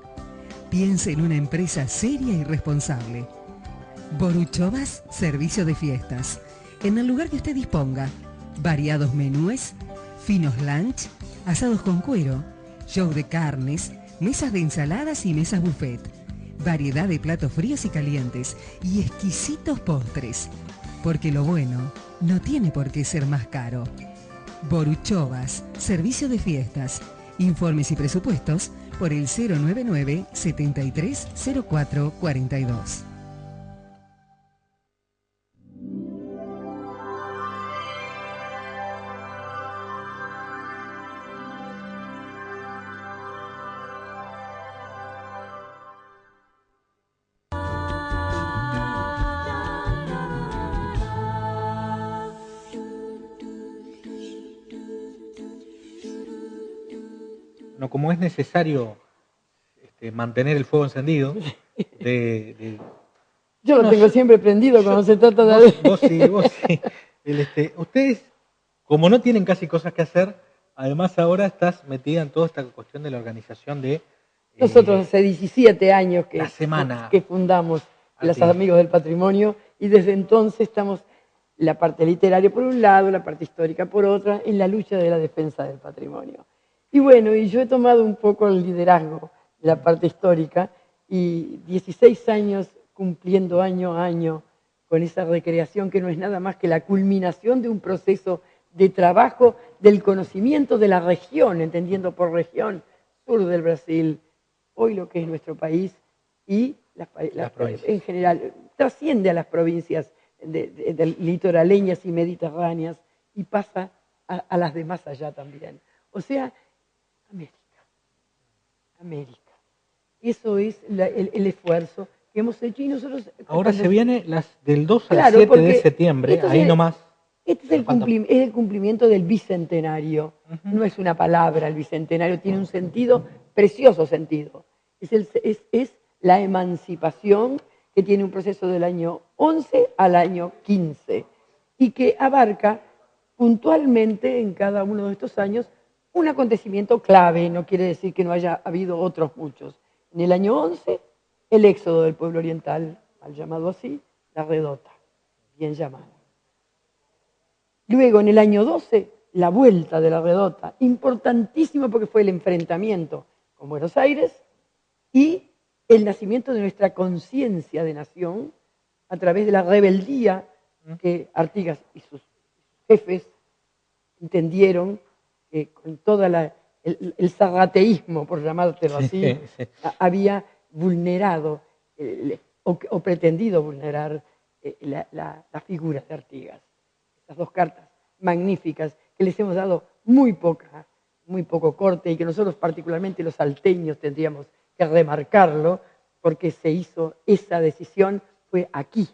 piense en una empresa seria y responsable. Boruchovas Servicio de Fiestas. En el lugar que usted disponga, variados menúes, finos lunch, asados con cuero, show de carnes, mesas de ensaladas y mesas buffet, variedad de platos fríos y calientes y exquisitos postres. Porque lo bueno no tiene por qué ser más caro. Boruchovas, Servicio de Fiestas. Informes y presupuestos por el 099 73 04 42. No, como es necesario mantener el fuego encendido, yo lo tengo siempre prendido cuando se trata de... Vos sí. Ustedes, como no tienen casi cosas que hacer, además ahora estás metida en toda esta cuestión de la organización de... Nosotros hace 17 años que fundamos los Amigos del Patrimonio y desde entonces estamos la parte literaria por un lado, la parte histórica por otra, en la lucha de la defensa del patrimonio. Y bueno, y yo he tomado un poco el liderazgo de la parte histórica y 16 años cumpliendo año a año con esa recreación que no es nada más que la culminación de un proceso de trabajo del conocimiento de la región, entendiendo por región, sur del Brasil, hoy lo que es nuestro país y en general, trasciende a las provincias litoraleñas y mediterráneas y pasa a las de más allá también. O sea, América. Eso es el esfuerzo que hemos hecho y nosotros... Ahora se viene del 2 al 7 de septiembre, ahí nomás. Este es el cumplimiento del bicentenario. No es una palabra, el bicentenario tiene un sentido, precioso sentido. Es la emancipación que tiene un proceso del año 11 al año 15 y que abarca puntualmente en cada uno de estos años un acontecimiento clave, no quiere decir que no haya habido otros muchos. En el año 11, el éxodo del pueblo oriental, mal llamado así, la redota, bien llamada. Luego, en el año 12, la vuelta de la redota, importantísimo porque fue el enfrentamiento con Buenos Aires y el nacimiento de nuestra conciencia de nación a través de la rebeldía que Artigas y sus jefes entendieron que con todo el zarrateísmo, por llamártelo así, había vulnerado o pretendido vulnerar la figura de Artigas. Estas dos cartas magníficas que les hemos dado muy poco corte y que nosotros particularmente los salteños tendríamos que remarcarlo porque se hizo esa decisión, fue aquí,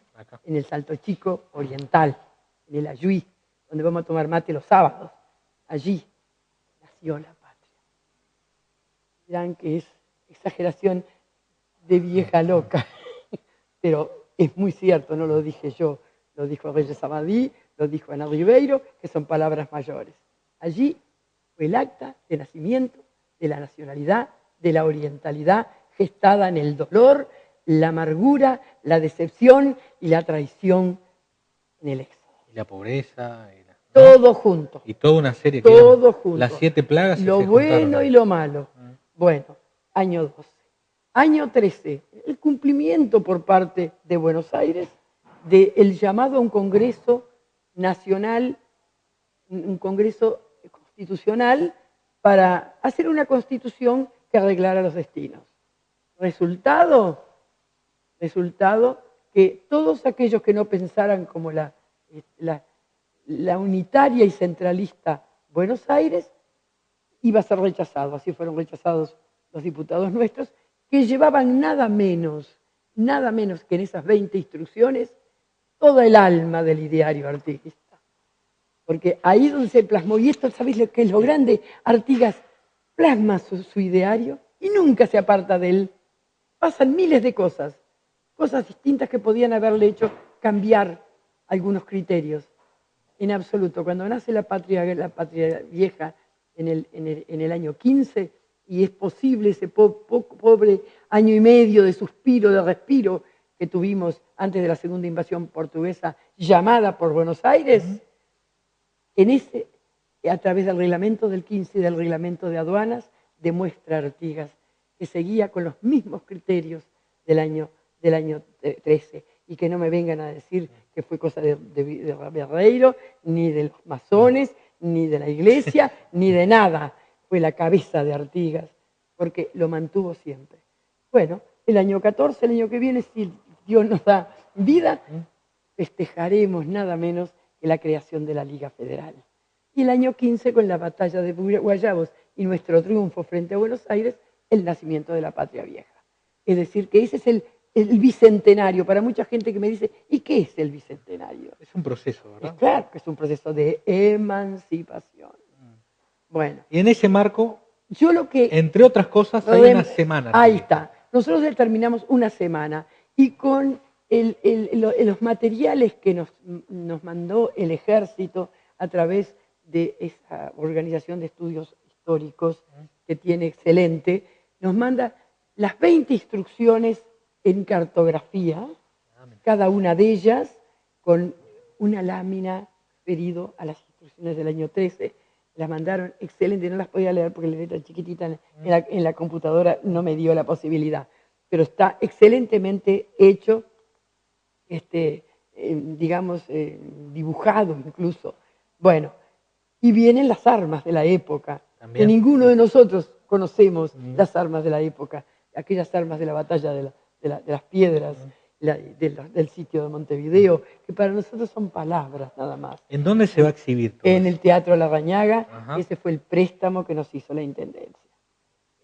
en el Salto Chico Oriental, en el Ayuí, donde vamos a tomar mate los sábados. Allí nació la patria. Dirán que es exageración de vieja loca, pero es muy cierto, no lo dije yo, lo dijo Reyes Abadí, lo dijo Ana Ribeiro, que son palabras mayores. Allí fue el acta de nacimiento de la nacionalidad, de la orientalidad, gestada en el dolor, la amargura, la decepción y la traición en el éxodo. Y la pobreza. Todo junto. Y toda una serie que todo junto. Las 7 plagas. Lo bueno y lo malo. Bueno, año 12. Año 13, el cumplimiento por parte de Buenos Aires del llamado a un Congreso Nacional, un Congreso Constitucional para hacer una Constitución que arreglara los destinos. Resultado que todos aquellos que no pensaran como la unitaria y centralista Buenos Aires iba a ser rechazado. Así fueron rechazados los diputados nuestros, que llevaban nada menos que en esas 20 instrucciones toda el alma del ideario artiguista. Porque ahí donde se plasmó, y esto, ¿sabéis lo que es lo grande? Artigas plasma su ideario y nunca se aparta de él. Pasan miles de cosas distintas que podían haberle hecho cambiar algunos criterios. En absoluto, cuando nace la patria vieja en el año 15, y es posible ese pobre año y medio de suspiro, de respiro que tuvimos antes de la segunda invasión portuguesa, llamada por Buenos Aires, a través del reglamento del 15 y del reglamento de aduanas, demuestra Artigas que seguía con los mismos criterios del año 13 y que no me vengan a decir que fue cosa de Barreiro, ni de los masones, ni de la iglesia, ni de nada. Fue la cabeza de Artigas, porque lo mantuvo siempre. Bueno, el año 14, el año que viene, si Dios nos da vida, festejaremos nada menos que la creación de la Liga Federal. Y el año 15, con la batalla de Guayabos y nuestro triunfo frente a Buenos Aires, el nacimiento de la patria vieja. Es decir, que ese es el bicentenario. Para mucha gente que me dice, ¿y qué es el bicentenario? Es un proceso, ¿verdad? Claro que es un proceso de emancipación. Bueno. Y en ese marco, entre otras cosas, hay una semana. Ahí está. Nosotros determinamos una semana y con los materiales que nos mandó el Ejército a través de esa organización de estudios históricos que tiene excelente, nos manda las 20 instrucciones en cartografía, cada una de ellas con una lámina referido a las instrucciones del año 13. Las mandaron excelente, no las podía leer porque la letra chiquitita en la computadora no me dio la posibilidad, pero está excelentemente hecho digamos, dibujado incluso. Bueno, y vienen las armas de la época, También. que ninguno de nosotros conocemos las armas de la época, aquellas armas de la batalla de las piedras, del sitio de Montevideo, que para nosotros son palabras nada más. ¿En dónde se va a exhibir todo En eso? el Teatro Larrañaga. Ajá. Ese fue el préstamo que nos hizo la Intendencia.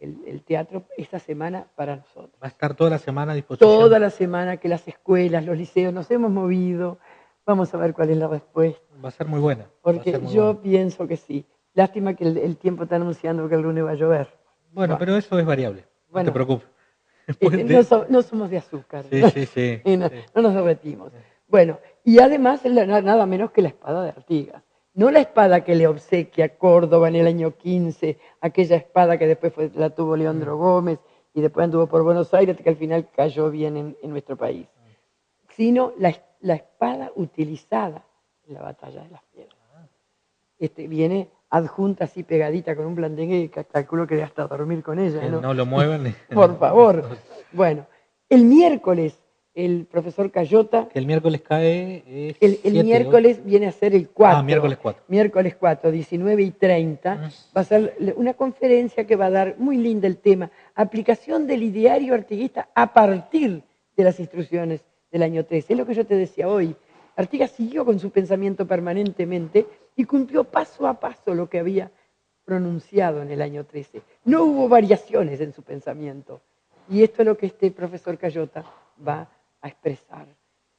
El teatro esta semana para nosotros. Va a estar toda la semana a disposición. Toda la semana que las escuelas, los liceos nos hemos movido. Vamos a ver cuál es la respuesta. Va a ser muy buena. Porque yo pienso que sí. Lástima que el tiempo está anunciando que el lunes va a llover. Bueno, pero eso es variable. No te preocupes. No somos de azúcar. Sí. No nos derretimos. Bueno, y además nada menos que la espada de Artigas. No la espada que le obsequia Córdoba en el año 15, aquella espada que después la tuvo Leandro Gómez y después anduvo por Buenos Aires, que al final cayó bien en nuestro país. Sino la espada utilizada en la batalla de las piedras. Viene adjunta así pegadita con un blandengue que calculo que hasta dormir con ella. Que no lo muevan. Por favor. Bueno, el miércoles el profesor Cayota. Que el miércoles cae. El miércoles viene a ser el 4. Miércoles 4. Miércoles 4, 19:30. Va a ser una conferencia que va a dar muy linda el tema. Aplicación del ideario artiguista a partir de las instrucciones del año 13. Es lo que yo te decía hoy. Artigas siguió con su pensamiento permanentemente y cumplió paso a paso lo que había pronunciado en el año 13. No hubo variaciones en su pensamiento. Y esto es lo que este profesor Cayota va a expresar.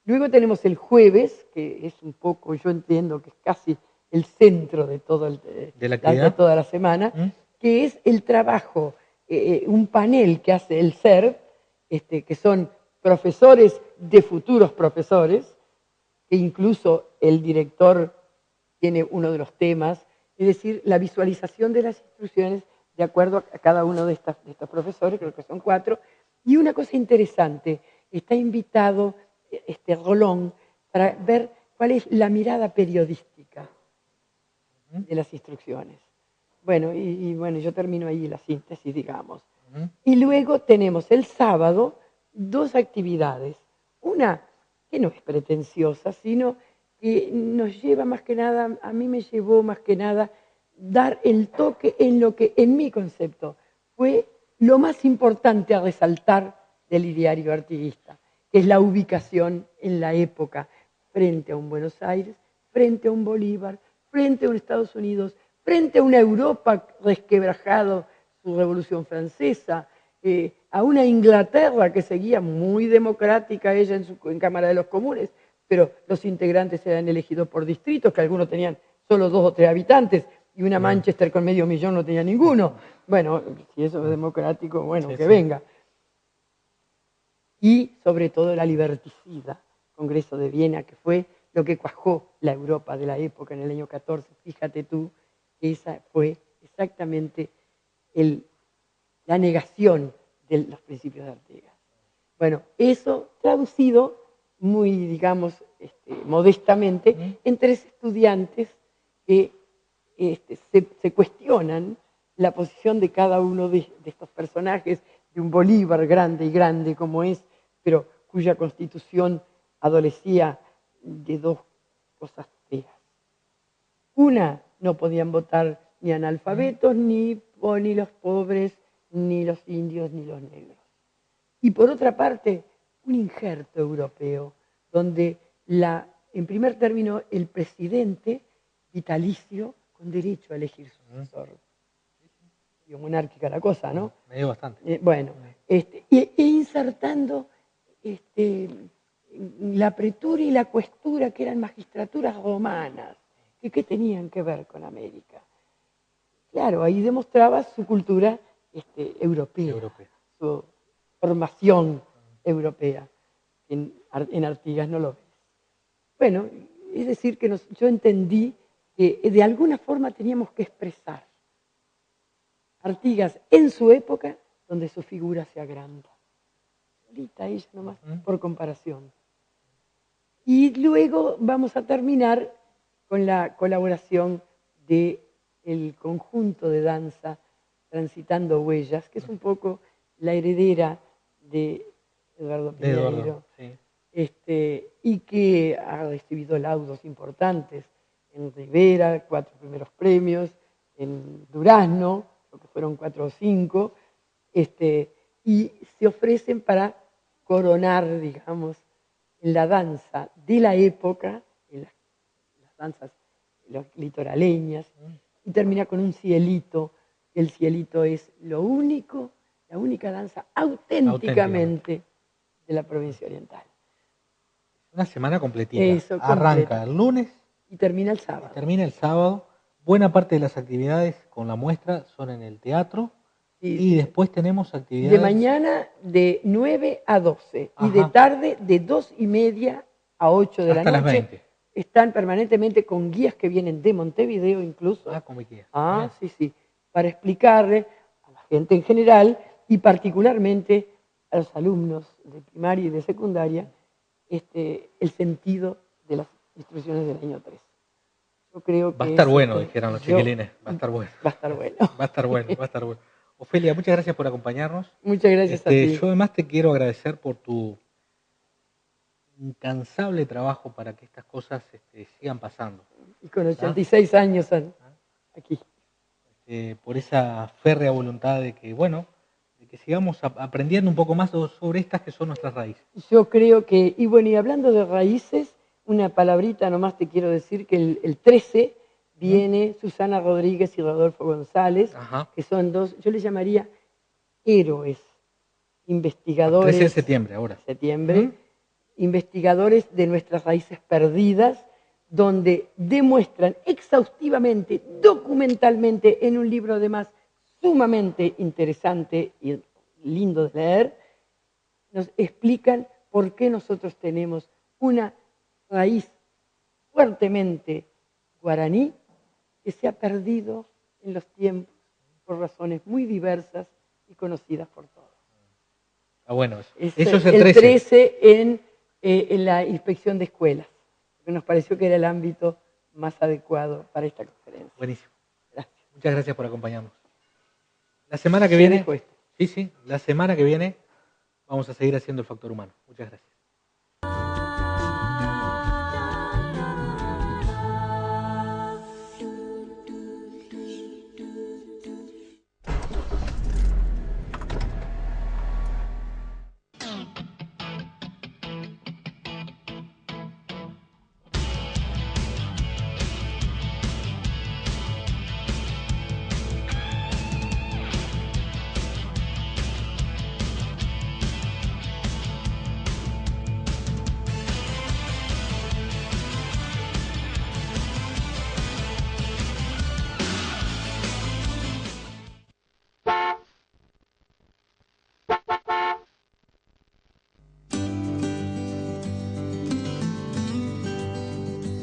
Luego tenemos el jueves, que es un poco, yo entiendo que es casi el centro de, de toda la semana, que es el trabajo, un panel que hace el CERV, que son profesores de futuros profesores, que incluso el director tiene uno de los temas, es decir, la visualización de las instrucciones de acuerdo a cada uno de estos profesores, creo que son 4, y una cosa interesante, está invitado Rolón para ver cuál es la mirada periodística de las instrucciones. Bueno, bueno, yo termino ahí la síntesis, digamos. Y luego tenemos el sábado 2 actividades. Una que no es pretenciosa, sino que nos lleva más que nada, a mí me llevó más que nada dar el toque en lo que, en mi concepto, fue lo más importante a resaltar del ideario artiguista, que es la ubicación en la época, frente a un Buenos Aires, frente a un Bolívar, frente a un Estados Unidos, frente a una Europa resquebrajado su Revolución Francesa, a una Inglaterra que seguía muy democrática ella en Cámara de los Comunes, pero los integrantes eran elegidos por distritos, que algunos tenían solo 2 o 3 habitantes, y una Manchester con medio millón no tenía ninguno. Bueno, si eso es democrático, bueno, que venga. Y sobre todo la liberticida, Congreso de Viena, que fue lo que cuajó la Europa de la época en el año 14. Fíjate tú, esa fue exactamente la negación de los principios de Artigas. Bueno, eso traducido muy, digamos, modestamente, en 3 estudiantes que se cuestionan la posición de cada uno de estos personajes, de un Bolívar grande y grande como es, pero cuya constitución adolecía de 2 cosas feas. Una, no podían votar ni analfabetos, ni los pobres, ni los indios, ni los negros. Y por otra parte, un injerto europeo, donde en primer término el presidente vitalicio con derecho a elegir sucesor. Monárquica la cosa, ¿no? Me dio bastante. Bueno, e insertando la pretura y la questura, que eran magistraturas romanas, que tenían que ver con América. Claro, ahí demostraba su cultura europea, su formación europea. En Artigas no lo ves. Bueno, es decir, que yo entendí que de alguna forma teníamos que expresar Artigas en su época, donde su figura se agranda. Solita ella nomás, por comparación. Y luego vamos a terminar con la colaboración del conjunto de danza Transitando Huellas, que es un poco la heredera de Eduardo Piñeiro. Sí. y que ha recibido laudos importantes en Rivera, 4 primeros premios, en Durazno, creo que fueron 4 o 5, y se ofrecen para coronar, digamos, en la danza de la época, en las danzas litoraleñas, y termina con un cielito. El cielito es la única danza auténticamente de la provincia oriental. Una semana completita. Eso, arranca el lunes y termina el sábado. Termina el sábado. Buena parte de las actividades con la muestra son en el teatro. Y después tenemos actividades... De mañana de 9 a 12. Ajá. Y de tarde de 2:30 a 8 de la noche. Hasta las 20. Están permanentemente con guías que vienen de Montevideo incluso. Como guías. Sí. Para explicarle a la gente en general y particularmente a los alumnos de primaria y de secundaria el sentido de las instrucciones del año 3. Yo creo que... Va a estar bueno, dijeron los chiquilines. Va a estar bueno. Va a estar bueno. Va a estar bueno, va a estar bueno. Ofelia, muchas gracias por acompañarnos. Muchas gracias a ti. Yo además te quiero agradecer por tu incansable trabajo para que estas cosas sigan pasando. Y con 86 años aquí. Por esa férrea voluntad de que, de que sigamos aprendiendo un poco más sobre estas que son nuestras raíces. Yo creo que, y hablando de raíces, una palabrita nomás te quiero decir que el 13 viene Susana Rodríguez y Rodolfo González, que son dos, yo les llamaría héroes, investigadores. 13 de septiembre, ahora. Investigadores de nuestras raíces perdidas, donde demuestran exhaustivamente, documentalmente, en un libro además sumamente interesante y lindo de leer, nos explican por qué nosotros tenemos una raíz fuertemente guaraní que se ha perdido en los tiempos por razones muy diversas y conocidas por todos. Bueno, eso es el 13 en la inspección de escuelas, que nos pareció que era el ámbito más adecuado para esta conferencia. Buenísimo. Gracias. Muchas gracias por acompañarnos. La semana que viene, la semana que viene vamos a seguir haciendo el factor humano. Muchas gracias.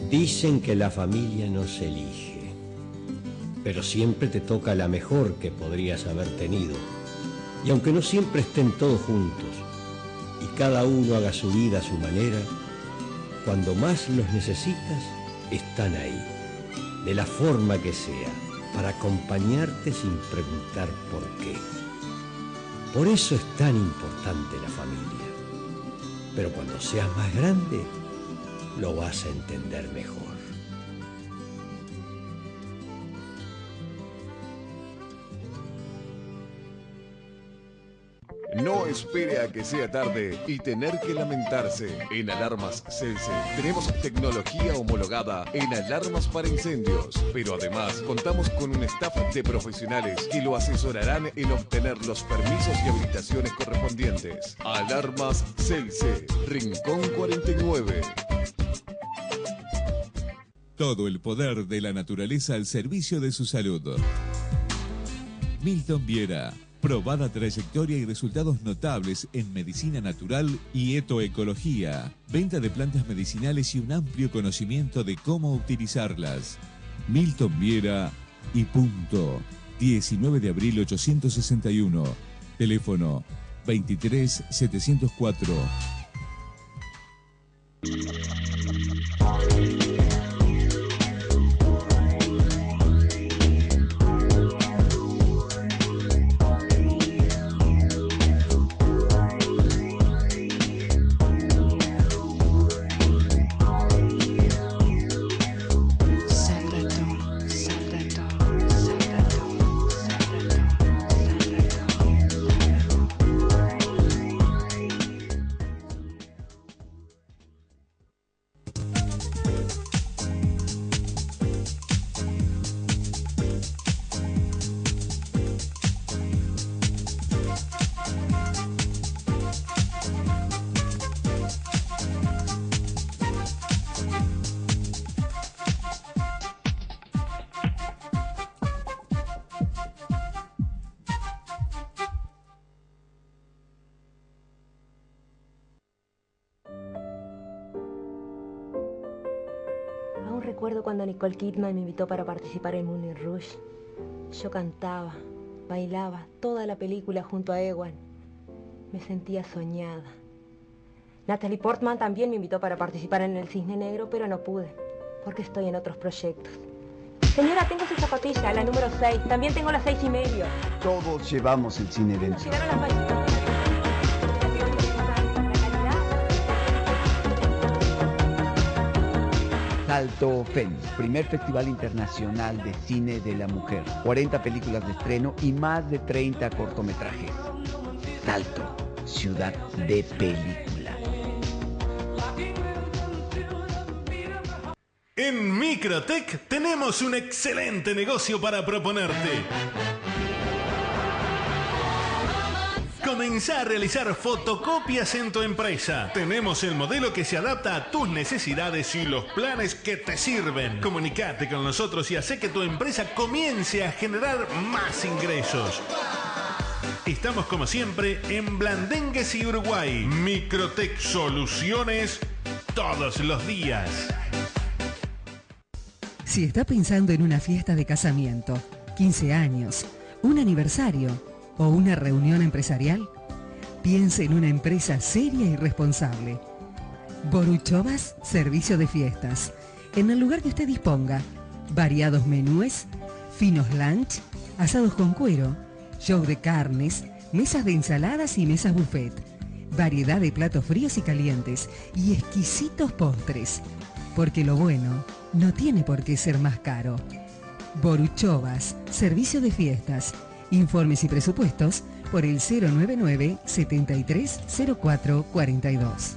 Dicen que la familia no se elige, pero siempre te toca la mejor que podrías haber tenido. Y aunque no siempre estén todos juntos y cada uno haga su vida a su manera, cuando más los necesitas, están ahí, de la forma que sea, para acompañarte sin preguntar por qué. Por eso es tan importante la familia. Pero cuando seas más grande, lo vas a entender mejor. No espere a que sea tarde y tener que lamentarse. En Alarmas Celce tenemos tecnología homologada en alarmas para incendios, pero además contamos con un staff de profesionales que lo asesorarán en obtener los permisos y habilitaciones correspondientes. Alarmas Celce, Rincón 49. Todo el poder de la naturaleza al servicio de su salud. Milton Viera. Probada trayectoria y resultados notables en medicina natural y etoecología. Venta de plantas medicinales y un amplio conocimiento de cómo utilizarlas. Milton Viera y punto. 19 de abril 861. Teléfono 23 704. recuerdo cuando Nicole Kidman me invitó para participar en Moulin Rouge. Yo cantaba, bailaba toda la película junto a Ewan. Me sentía soñada. Natalie Portman también me invitó para participar en El Cisne Negro, pero no pude, porque estoy en otros proyectos. Señora, tengo su zapatilla, la número 6. También tengo la 6,5. Todos llevamos el cine dentro. Llegaron las vallitas. Salto Fénix, primer festival internacional de cine de la mujer. 40 películas de estreno y más de 30 cortometrajes. Salto, ciudad de película. En Microtech tenemos un excelente negocio para proponerte. Comenzá a realizar fotocopias en tu empresa. Tenemos el modelo que se adapta a tus necesidades y los planes que te sirven. Comunicate con nosotros y hacé que tu empresa comience a generar más ingresos. Estamos como siempre en Blandengues y Uruguay. Microtech Soluciones todos los días. Si está pensando en una fiesta de casamiento, 15 años, un aniversario o una reunión empresarial, piense en una empresa seria y responsable. Boruchovas Servicio de Fiestas. En el lugar que usted disponga, variados menúes, finos lunch, asados con cuero, show de carnes, mesas de ensaladas y mesas buffet, variedad de platos fríos y calientes y exquisitos postres. Porque lo bueno no tiene por qué ser más caro. Boruchovas Servicio de Fiestas. Informes y presupuestos por el 099 73 04 42.